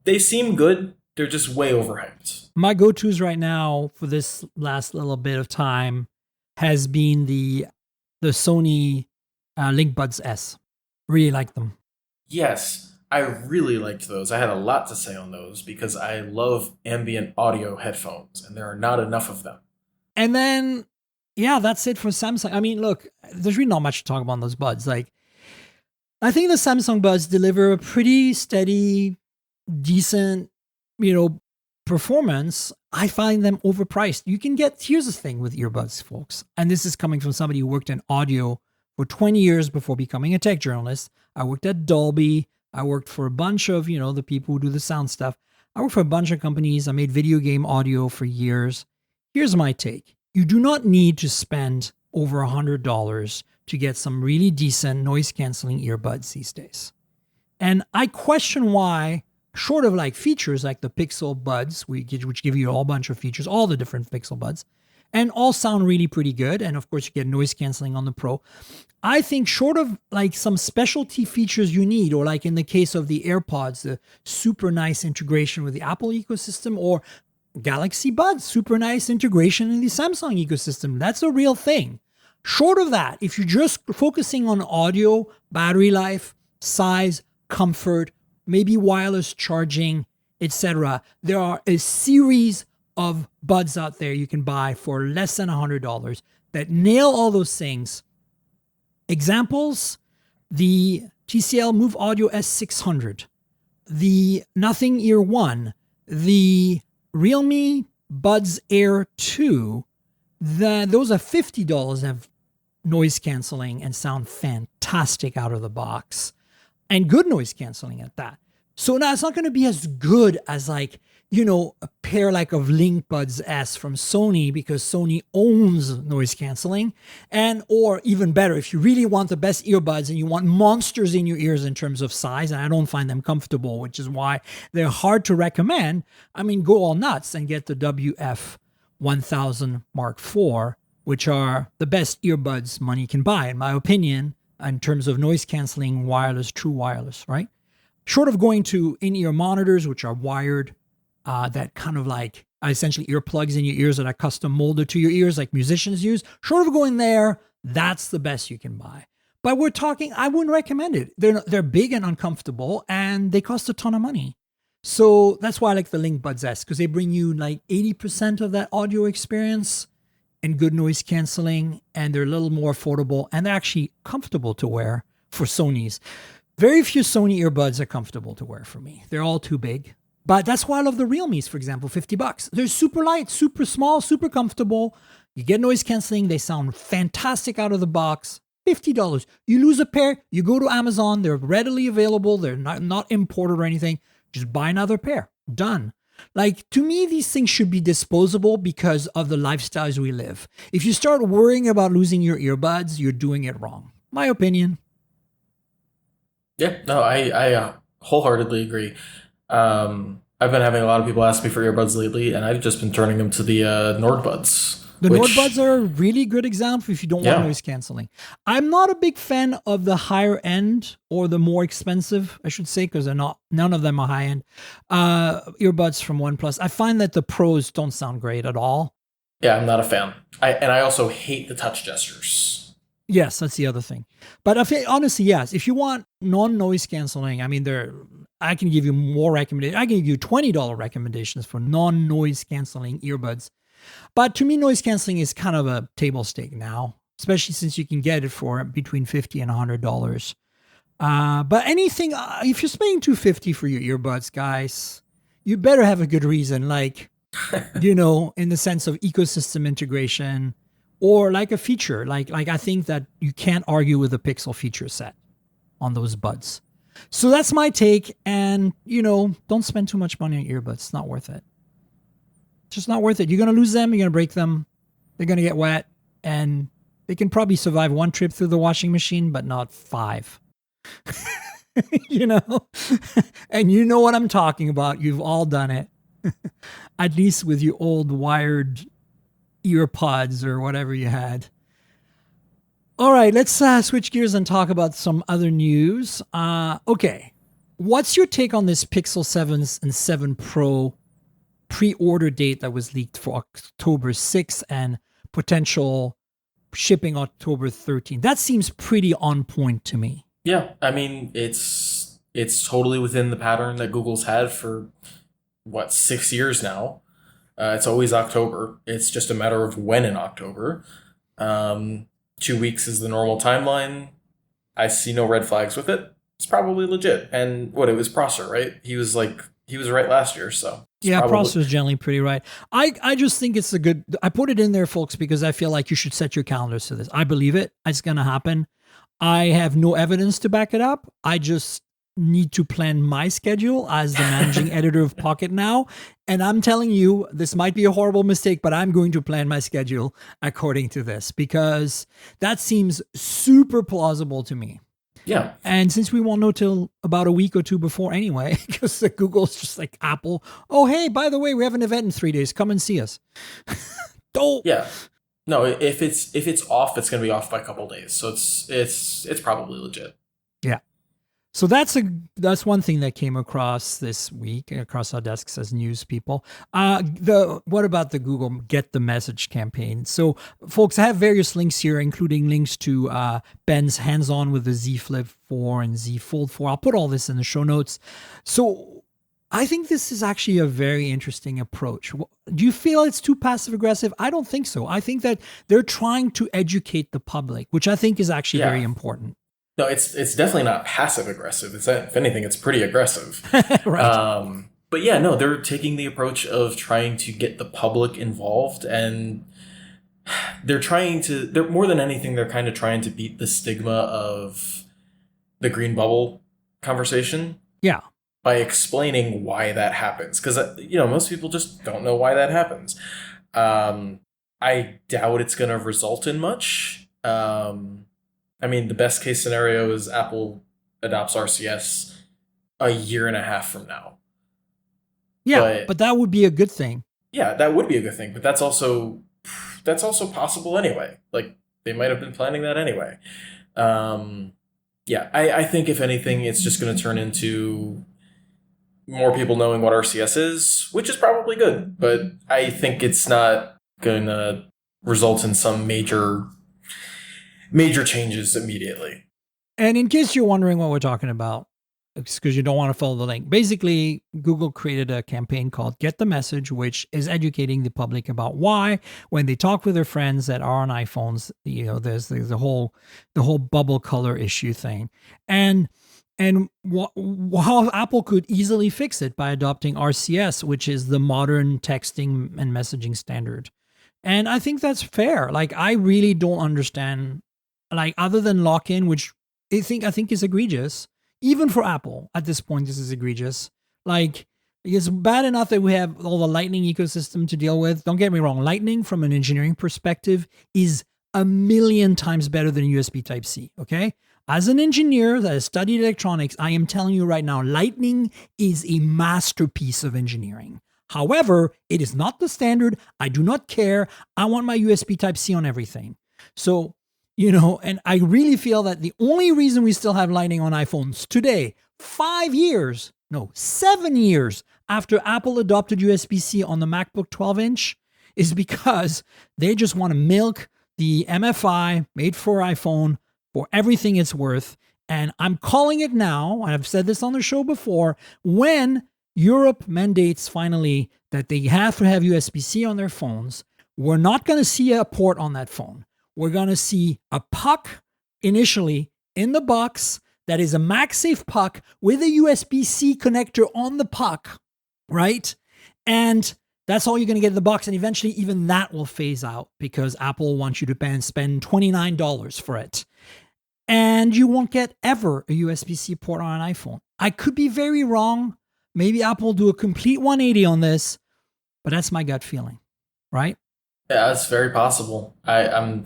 they seem good. They're just way overhyped. My go-tos right now for this last little bit of time has been the Sony Link Buds S. Really like them. Yes, I really liked those. I had a lot to say on those because I love ambient audio headphones, and there are not enough of them. And then, that's it for Samsung. I mean, look, there's really not much to talk about on those buds. Like, I think the Samsung buds deliver a pretty steady, decent, performance. I find them overpriced. Here's the thing with earbuds, folks, and this is coming from somebody who worked in audio for 20 years before becoming a tech journalist. I worked at Dolby. I worked for a bunch of, the people who do the sound stuff. I worked for a bunch of companies. I made video game audio for years. Here's my take. You do not need to spend over $100 to get some really decent noise-canceling earbuds these days. And I question why, short of like features like the Pixel Buds, which give you a whole bunch of features, all the different Pixel Buds, and all sound really pretty good. And of course, you get noise canceling on the Pro. I think short of like some specialty features you need, or like in the case of the AirPods, the super nice integration with the Apple ecosystem, or Galaxy Buds, super nice integration in the Samsung ecosystem. That's a real thing. Short of that, if you're just focusing on audio, battery life, size, comfort, maybe wireless charging, etc., there are a series of buds out there you can buy for less than $100 that nail all those things. Examples: the TCL Move Audio S600, the Nothing Ear 1, the Realme Buds Air 2. Those are $50, have noise canceling and sound fantastic out of the box, and good noise canceling at that. So now it's not going to be as good as like, a pair like of Link Buds S from Sony, because Sony owns noise canceling. Or even better, if you really want the best earbuds and you want monsters in your ears in terms of size, and I don't find them comfortable, which is why they're hard to recommend, go all nuts and get the WF-1000 Mark IV, which are the best earbuds money can buy, in my opinion, in terms of noise canceling, wireless, true wireless, right? Short of going to in-ear monitors, which are wired, that kind of like essentially earplugs in your ears that are custom molded to your ears like musicians use. Short of going there, that's the best you can buy. But we're talking, I wouldn't recommend it. They're big and uncomfortable, and they cost a ton of money. So that's why I like the Link Buds S, because they bring you like 80% of that audio experience and good noise canceling, and they're a little more affordable, and they're actually comfortable to wear for Sony's. Very few Sony earbuds are comfortable to wear for me. They're all too big. But that's why I love the Realmes, for example, $50. They're super light, super small, super comfortable. You get noise canceling. They sound fantastic out of the box. $50. You lose a pair, you go to Amazon. They're readily available. They're not imported or anything. Just buy another pair. Done. Like, to me, these things should be disposable because of the lifestyles we live. If you start worrying about losing your earbuds, you're doing it wrong. My opinion. Yeah, no, I wholeheartedly agree. I've been having a lot of people ask me for earbuds lately, and I've just been turning them to the Nord Buds. The Nord Buds are a really good example if you don't want noise canceling. I'm not a big fan of the higher end, or the more expensive, I should say, because none of them are high end, earbuds from OnePlus. I find that the Pros don't sound great at all. Yeah, I'm not a fan. I also hate the touch gestures. Yes, that's the other thing. But honestly, yes, if you want non-noise canceling, I can give you more recommendations. I can give you $20 recommendations for non-noise canceling earbuds. But to me, noise canceling is kind of a table stake now, especially since you can get it for between $50 and $100. But anything, if you're spending $250 for your earbuds, guys, you better have a good reason, like, in the sense of ecosystem integration, or like a feature. Like I think that you can't argue with the Pixel feature set on those buds. So that's my take. And, don't spend too much money on earbuds. It's not worth it. It's just not worth it. You're going to lose them. You're going to break them. They're going to get wet. And they can probably survive one trip through the washing machine, but not 5. And you know what I'm talking about. You've all done it. At least with your old wired ear pods or whatever you had. All right, let's switch gears and talk about some other news. Okay, what's your take on this Pixel 7 and 7 Pro pre-order date that was leaked for October 6th and potential shipping October 13th? That seems pretty on point to me. Yeah, I mean, it's totally within the pattern that Google's had for, 6 years now. It's always October. It's just a matter of when in October. 2 weeks is the normal timeline. I see no red flags with it. It's probably legit. And it was Prosser, right? He was right last year, so. Yeah, Prosser is generally pretty right. I just think it's I put it in there, folks, because I feel like you should set your calendars to this. I believe it. It's going to happen. I have no evidence to back it up. I just need to plan my schedule as the managing editor of Pocket Now. And I'm telling you, this might be a horrible mistake, but I'm going to plan my schedule according to this because that seems super plausible to me. Yeah. And since we won't know till about a week or two before anyway, because Google's just like Apple, oh, hey, by the way, we have an event in 3 days. Come and see us. Don't. Yeah. No, if it's off, it's going to be off by a couple days. So it's probably legit. Yeah. So that's one thing that came across this week across our desks as news people. What about the Google Get the Message campaign? So, folks, I have various links here, including links to Ben's hands-on with the Z Flip4 and Z Fold4. I'll put all this in the show notes. So, I think this is actually a very interesting approach. Do you feel it's too passive-aggressive? I don't think so. I think that they're trying to educate the public, which I think is actually very important. No, it's definitely not passive aggressive. If anything, it's pretty aggressive. Right. But yeah, no, they're taking the approach of trying to get the public involved, and they're more than anything, they're kind of trying to beat the stigma of the green bubble conversation. Yeah. By explaining why that happens. Because, most people just don't know why that happens. I doubt it's going to result in much. I mean, the best case scenario is Apple adopts RCS a year and a half from now. Yeah, but that would be a good thing. Yeah, that would be a good thing. But that's also possible anyway. Like, they might have been planning that anyway. Yeah, I think if anything, it's just going to turn into more people knowing what RCS is, which is probably good. But I think it's not going to result in some major changes immediately. And in case you're wondering what we're talking about, because you don't want to follow the link, basically Google created a campaign called Get the Message, which is educating the public about why when they talk with their friends that are on iPhones, there's the whole bubble color issue thing. And how Apple could easily fix it by adopting RCS, which is the modern texting and messaging standard. And I think that's fair. Like, I really don't understand, like, other than lock-in, which I think is egregious. Even for Apple, at this point, this is egregious. Like, it's bad enough that we have all the Lightning ecosystem to deal with. Don't get me wrong. Lightning, from an engineering perspective, is a million times better than USB Type-C, okay? As an engineer that has studied electronics, I am telling you right now, Lightning is a masterpiece of engineering. However, it is not the standard. I do not care. I want my USB Type-C on everything. So, and I really feel that the only reason we still have Lightning on iPhones today, 7 years after Apple adopted USB-C on the MacBook 12-inch, is because they just want to milk the MFI made for iPhone for everything it's worth. And I'm calling it now, and I've said this on the show before, when Europe mandates finally that they have to have USB-C on their phones, we're not going to see a port on that phone. We're going to see a puck initially in the box that is a MagSafe puck with a USB-C connector on the puck, right? And that's all you're going to get in the box. And eventually even that will phase out because Apple wants you to spend $29 for it. And you won't get ever a USB-C port on an iPhone. I could be very wrong. Maybe Apple will do a complete 180 on this, but that's my gut feeling, right? Yeah, it's very possible. I'm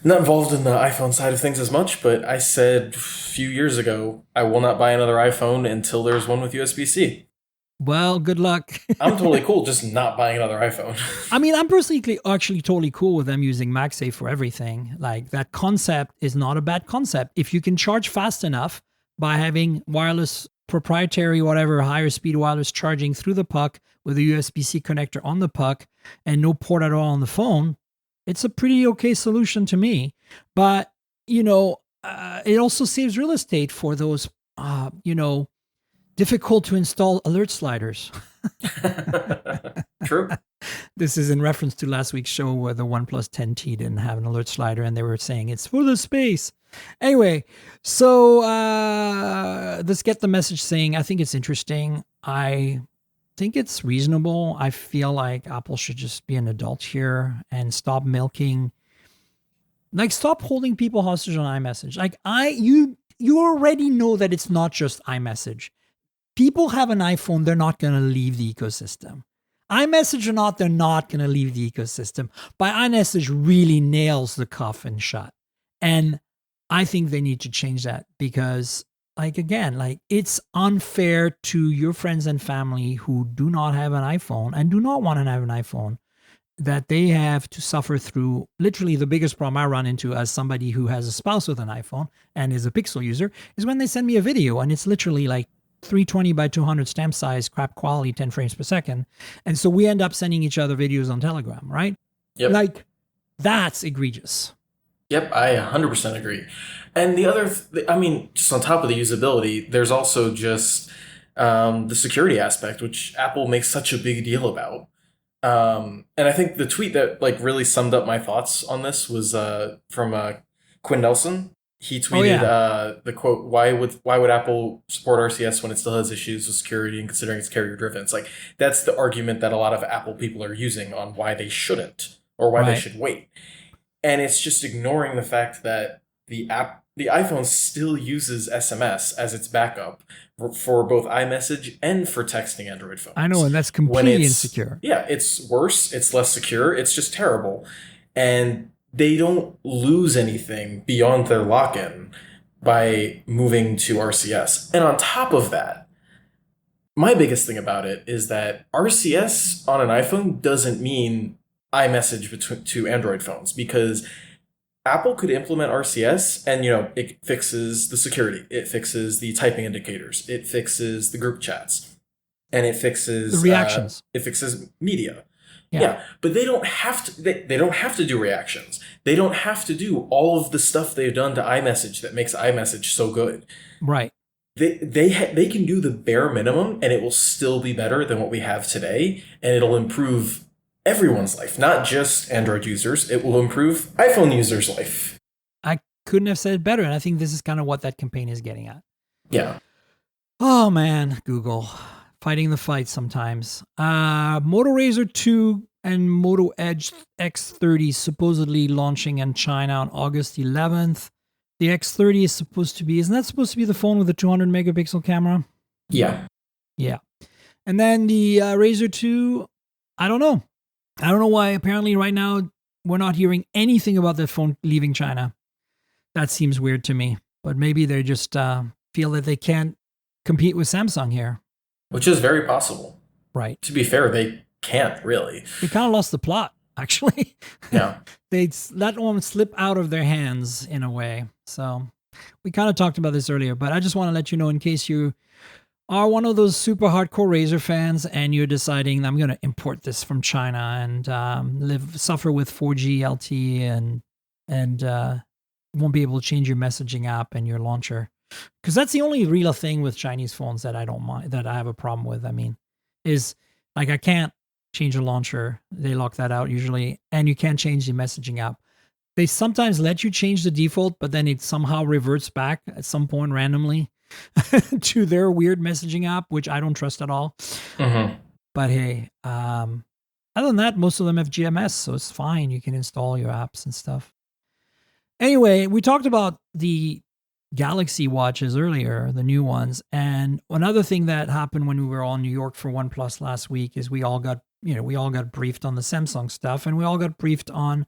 not involved in the iPhone side of things as much, but I said a few years ago, I will not buy another iPhone until there's one with USB-C. Well, good luck. I'm totally cool just not buying another iPhone. I mean, I'm personally actually totally cool with them using MagSafe for everything. Like, that concept is not a bad concept. If you can charge fast enough by having wireless, proprietary, whatever, higher speed wireless charging through the puck with a USB-C connector on the puck and no port at all on the phone, it's a pretty okay solution to me. But, it also saves real estate for those, difficult to install alert sliders. True. This is in reference to last week's show where the OnePlus 10T didn't have an alert slider and they were saying it's for the space. Anyway, so let's get the message saying I think it's interesting. I think it's reasonable. I feel like Apple should just be an adult here and stop milking. Like, stop holding people hostage on iMessage. Like, you already know that it's not just iMessage. People have an iPhone, they're not going to leave the ecosystem. iMessage or not, they're not going to leave the ecosystem. But iMessage really nails the coffin shut. And I think they need to change that because, it's unfair to your friends and family who do not have an iPhone and do not want to have an iPhone, that they have to suffer through. Literally, the biggest problem I run into as somebody who has a spouse with an iPhone and is a Pixel user is when they send me a video and it's literally like 320 by 200 stamp size, crap quality, 10 frames per second. And so we end up sending each other videos on Telegram, right? Yep. Like, that's egregious. Yep, I 100% agree. And the other, just on top of the usability, there's also just the security aspect, which Apple makes such a big deal about. And I think the tweet that really summed up my thoughts on this was from Quinn Nelson. He tweeted the quote, why would Apple support RCS when it still has issues with security and considering it's carrier driven? It's like, that's the argument that a lot of Apple people are using on why they shouldn't or why they should wait. And it's just ignoring the fact that the iPhone still uses SMS as its backup for both iMessage and for texting Android phones. I know, and that's completely insecure. Yeah, it's worse. It's less secure. It's just terrible. And they don't lose anything beyond their lock-in by moving to RCS. And on top of that, my biggest thing about it is that RCS on an iPhone doesn't mean iMessage to Android phones, because Apple could implement RCS and, it fixes the security. It fixes the typing indicators. It fixes the group chats. And it fixes the reactions. It fixes media. Yeah, but they don't have to. They don't have to do reactions. They don't have to do all of the stuff they've done to iMessage that makes iMessage so good. Right. They can do the bare minimum, and it will still be better than what we have today, and it'll improve everyone's life, not just Android users. It will improve iPhone users' life. I couldn't have said it better, and I think this is kind of what that campaign is getting at. Yeah. Oh man, Google. Fighting the fight sometimes. Moto RAZR 2 and Moto Edge X30 supposedly launching in China on August 11th. The X30 is supposed to be, isn't that supposed to be the phone with the 200 megapixel camera? Yeah. Yeah. And then the RAZR 2, I don't know. I don't know why. Apparently right now we're not hearing anything about that phone leaving China. That seems weird to me. But maybe they just feel that they can't compete with Samsung here. Which is very possible. Right. To be fair, they can't really. They kind of lost the plot, actually. Yeah. They let one slip out of their hands in a way. So we kind of talked about this earlier, but I just want to let you know, in case you are one of those super hardcore RAZR fans and you're deciding I'm going to import this from China and suffer with 4G LTE and won't be able to change your messaging app and your launcher. Because that's the only real thing with Chinese phones that I don't mind, that I have a problem with. I mean, is like, I can't change the launcher. They lock that out usually. And you can't change the messaging app. They sometimes let you change the default, but then it somehow reverts back at some point randomly to their weird messaging app, which I don't trust at all. Mm-hmm. But hey, other than that, most of them have GMS, so it's fine. You can install your apps and stuff. Anyway, we talked about the Galaxy watches earlier, the new ones. And another thing that happened when we were all in New York for OnePlus last week is we all got briefed on the Samsung stuff, and we all got briefed on,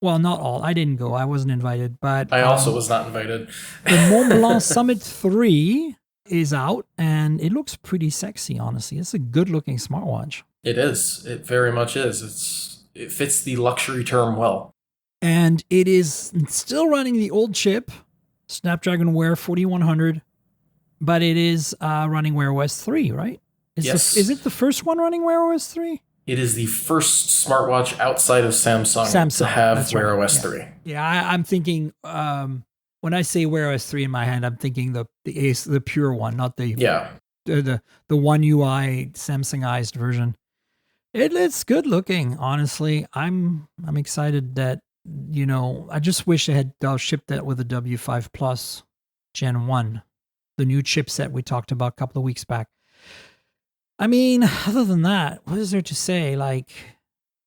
well, not all. I didn't go. I wasn't invited, but I also was not invited. the Montblanc Summit 3 is out, and it looks pretty sexy, honestly. It's a good-looking smartwatch. It is. It very much is. It fits the luxury term well. And it is still running the old chip, Snapdragon Wear 4100, but it is running Wear OS 3, right? Yes. Is it the first one running Wear OS 3? It is the first smartwatch outside of Samsung to have Wear OS 3. Yeah, I'm thinking, when I say Wear OS 3 in my hand, I'm thinking the pure one, not the One UI Samsungized version. It's good looking, honestly. I'm excited that, I just wish they had shipped that with the W5 Plus Gen 1, the new chipset we talked about a couple of weeks back. I mean, other than that, what is there to say? Like,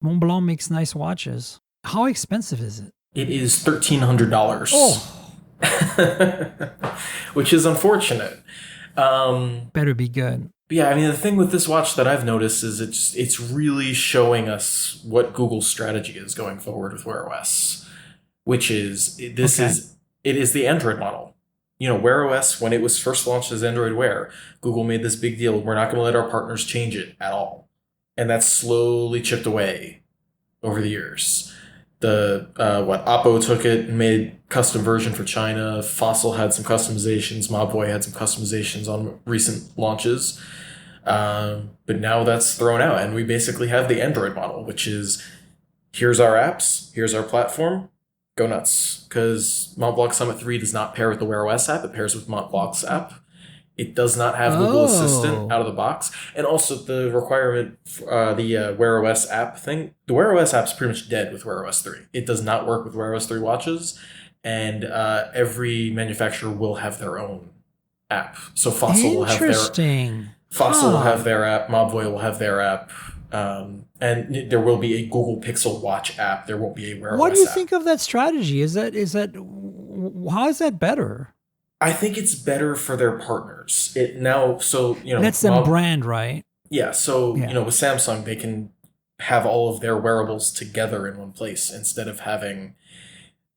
Montblanc makes nice watches. How expensive is it? It is $1,300. Oh. Which is unfortunate. Better be good. Yeah, I mean, the thing with this watch that I've noticed is it's really showing us what Google's strategy is going forward with Wear OS, which is it is the Android model. Wear OS, when it was first launched as Android Wear, Google made this big deal. We're not going to let our partners change it at all. And that's slowly chipped away over the years. Oppo took it and made custom version for China. Fossil had some customizations. Mobvoi had some customizations on recent launches. But now that's thrown out, and we basically have the Android model, which is, here's our apps, here's our platform, go nuts. Because Montblanc Summit 3 does not pair with the Wear OS app, it pairs with Montblanc's app. It does not have Google Assistant out of the box. And also the requirement, the Wear OS app thing, the Wear OS app's pretty much dead with Wear OS 3. It does not work with Wear OS 3 watches, and every manufacturer will have their own app. So Fossil will have their app, Mobvoi will have their app, and there will be a Google Pixel Watch app. There won't be a Wear OS app. What do you think of that strategy? How is that better? I think it's better for their partners. That's them brand, right? Yeah. So, with Samsung, they can have all of their wearables together in one place instead of having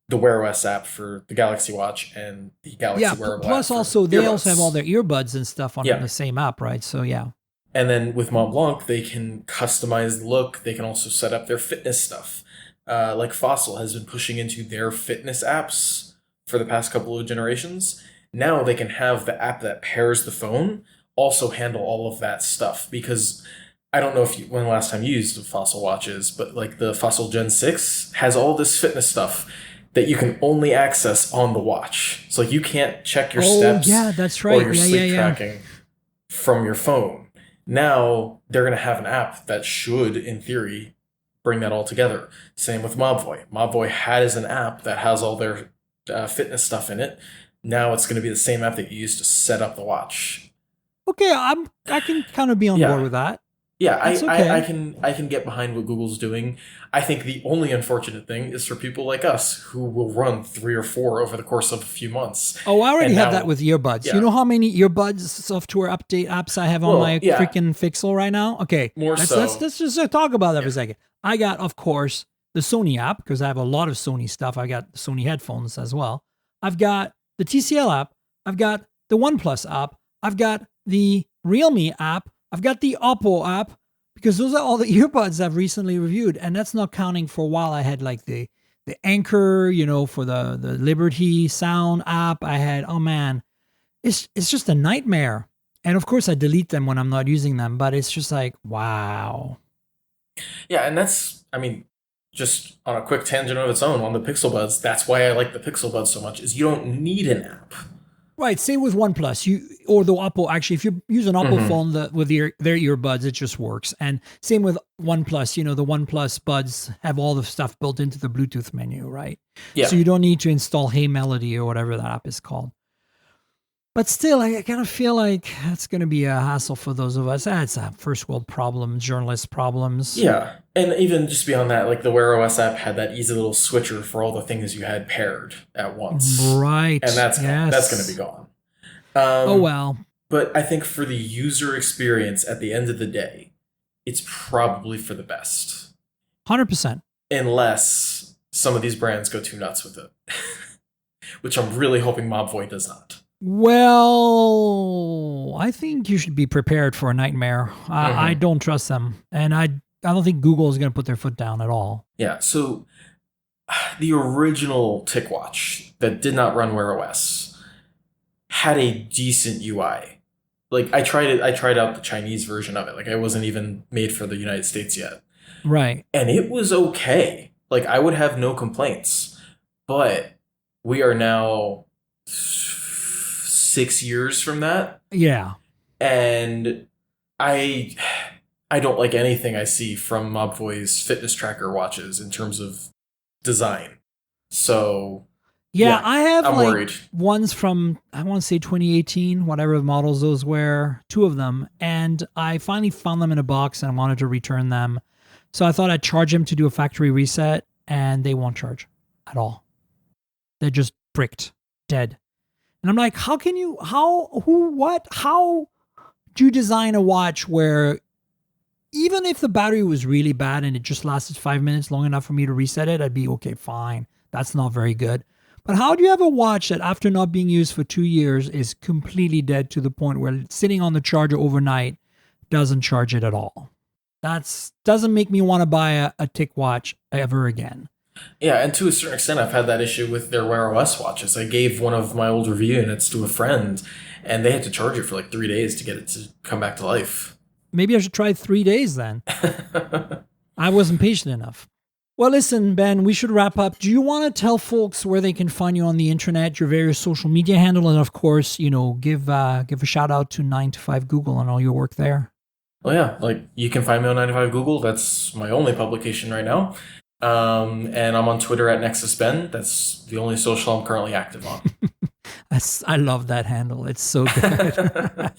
the Wear OS app for the Galaxy Watch and the Galaxy wearable plus app also they earbuds. also have all their earbuds and stuff on the same app, right? So, yeah. And then with Montblanc, they can customize the look. They can also set up their fitness stuff. Like Fossil has been pushing into their fitness apps for the past couple of generations. Now they can have the app that pairs the phone also handle all of that stuff, because I don't know when the last time you used the Fossil watches, but like the Fossil Gen 6 has all this fitness stuff that you can only access on the watch. So you can't check your steps that's right. or your sleep tracking from your phone. Now they're going to have an app that should, in theory, bring that all together. Same with Mobvoi. Mobvoi has an app that has all their fitness stuff in it. Now it's going to be the same app that you use to set up the watch. Okay, I can kind of be on board with that. Yeah, I can get behind what Google's doing. I think the only unfortunate thing is for people like us who will run 3 or 4 over the course of a few months. Oh, I already have that with earbuds. Yeah. You know how many earbuds software update apps I have on my freaking Pixel right now? Okay, let's just talk about that for a second. I got, of course, the Sony app, because I have a lot of Sony stuff. I got Sony headphones as well. I've got the TCL app. I've got the OnePlus app. I've got the Realme app. I've got the Oppo app, because those are all the earbuds I've recently reviewed. And that's not counting for a while. I had like the Anchor, for the Liberty Sound app. I had, it's just a nightmare. And of course I delete them when I'm not using them, but it's just like, wow. Yeah. And that's, just on a quick tangent of its own, on the Pixel Buds, that's why I like the Pixel Buds so much, is you don't need an app. Right, same with OnePlus, or the Oppo. Actually, if you use an Oppo phone with their earbuds, it just works. And same with OnePlus. The OnePlus Buds have all the stuff built into the Bluetooth menu, right? Yeah. So you don't need to install Hey Melody or whatever that app is called. But still, I kind of feel like that's going to be a hassle for those of us. It's a first world problem, journalist problems. Yeah, and even just beyond that, like the Wear OS app had that easy little switcher for all the things you had paired at once. Right. And that's going to be gone. Oh, well. But I think for the user experience at the end of the day, it's probably for the best. 100%. Unless some of these brands go too nuts with it. Which I'm really hoping Mobvoi does not. Well, I think you should be prepared for a nightmare. I don't trust them. And I don't think Google is going to put their foot down at all. Yeah, so the original TicWatch that did not run Wear OS had a decent UI. Like I tried out the Chinese version of it. Like it wasn't even made for the United States yet. Right. And it was okay. Like I would have no complaints. But we are now 6 years from that. Yeah. And I don't like anything I see from Mobvay's fitness tracker watches in terms of design. So yeah, I have I'm worried. Ones from, I want to say 2018, whatever models those were, 2 of them. And I finally found them in a box and I wanted to return them. So I thought I'd charge them to do a factory reset, and they won't charge at all. They're just bricked, dead. And I'm like, how do you design a watch where even if the battery was really bad and it just lasted 5 minutes, long enough for me to reset it, I'd be okay, fine. That's not very good. But how do you have a watch that after not being used for 2 years is completely dead to the point where sitting on the charger overnight doesn't charge it at all? That doesn't make me want to buy a TicWatch ever again. Yeah, and to a certain extent, I've had that issue with their Wear OS watches. I gave one of my old review units to a friend, and they had to charge it for like 3 days to get it to come back to life. Maybe I should try 3 days then. I wasn't patient enough. Well, listen, Ben, we should wrap up. Do you want to tell folks where they can find you on the internet, your various social media handle, and of course, give a shout out to 9to5 Google and all your work there? Well, yeah, like you can find me on 9to5 Google. That's my only publication right now. And I'm on Twitter at NexusBen. That's the only social I'm currently active on. I love that handle. It's so good.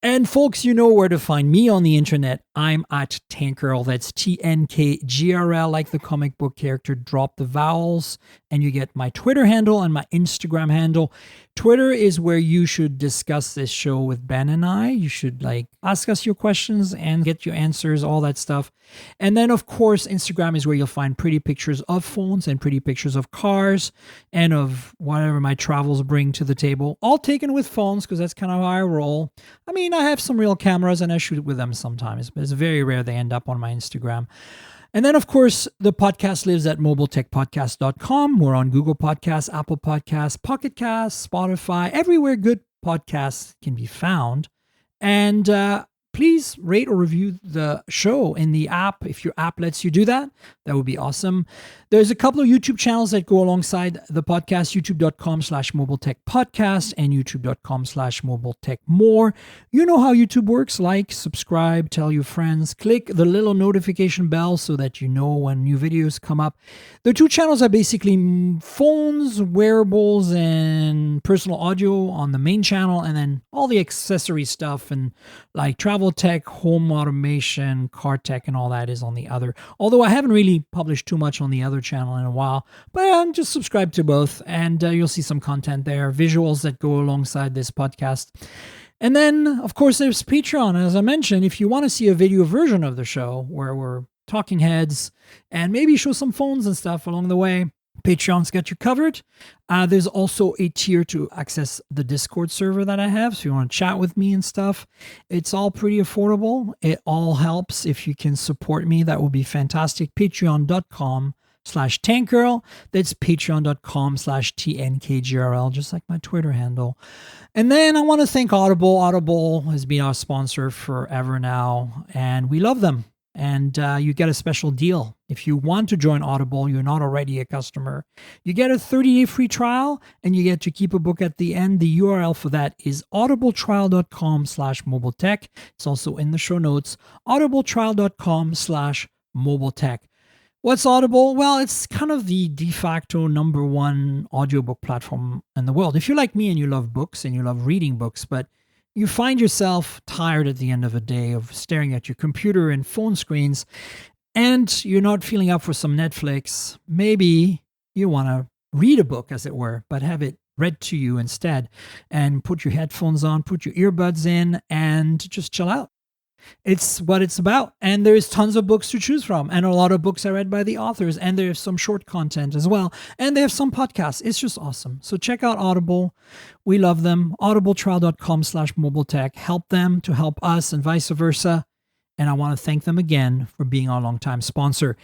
And folks, you know where to find me on the internet. I'm at Tankgirl. That's TNKGRL, like the comic book character. Drop the vowels, and you get my Twitter handle and my Instagram handle. Twitter is where you should discuss this show with Ben and I. You should ask us your questions and get your answers, all that stuff. And then, of course, Instagram is where you'll find pretty pictures of phones and pretty pictures of cars and of whatever my travels bring to the table. All taken with phones because that's kind of how I roll. I mean, I have some real cameras and I shoot with them sometimes, but it's very rare they end up on my Instagram. And then, of course, the podcast lives at mobiletechpodcast.com. We're on Google Podcasts, Apple Podcasts, Pocket Casts, Spotify, everywhere good podcasts can be found. And please rate or review the show in the app. If your app lets you do that, that would be awesome. There's a couple of YouTube channels that go alongside the podcast, youtube.com/mobiletechpodcast and youtube.com/mobiletechmore. You know how YouTube works. Like, subscribe, tell your friends, click the little notification bell so that you know when new videos come up. The 2 channels are basically phones, wearables, and personal audio on the main channel, and then all the accessory stuff and like travel tech, home automation, car tech, and all that is on the other. Although I haven't really published too much on the other channel in a while, but just subscribe to both and you'll see some content there, visuals that go alongside this podcast. And then, of course, there's Patreon. As I mentioned, if you want to see a video version of the show where we're talking heads and maybe show some phones and stuff along the way, Patreon's got you covered. There's also a tier to access the Discord server that I have. So if you want to chat with me and stuff, it's all pretty affordable. It all helps. If you can support me, that would be fantastic. Patreon.com/Tankgirl. That's patreon.com/TNKGRL, just like my Twitter handle. And then I want to thank Audible. Audible has been our sponsor forever now, and we love them. And you get a special deal. If you want to join Audible, you're not already a customer, you get a 30-day free trial and you get to keep a book at the end. The URL for that is audibletrial.com/mobiletech. It's also in the show notes, audibletrial.com/mobiletech. What's Audible? Well, it's kind of the de facto #1 audiobook platform in the world. If you're like me and you love books and you love reading books, but you find yourself tired at the end of a day of staring at your computer and phone screens, and you're not feeling up for some Netflix, maybe you want to read a book, as it were, but have it read to you instead, and put your headphones on, put your earbuds in, and just chill out. It's what it's about. And there's tons of books to choose from. And a lot of books are read by the authors. And there's some short content as well. And they have some podcasts. It's just awesome. So check out Audible. We love them. audibletrial.com/mobiletech. Help them to help us and vice versa. And I want to thank them again for being our longtime sponsor.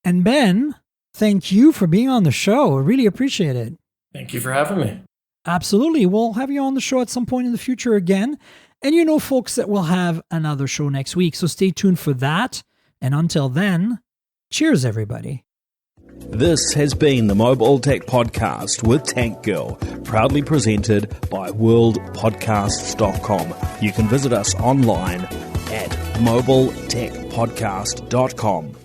And Ben, thank you for being on the show. I really appreciate it. Thank you for having me. Absolutely. We'll have you on the show at some point in the future again. And you know, folks, that we'll have another show next week. So stay tuned for that. And until then, cheers, everybody. This has been the Mobile Tech Podcast with Tank Girl, proudly presented by worldpodcasts.com. You can visit us online at mobiletechpodcast.com.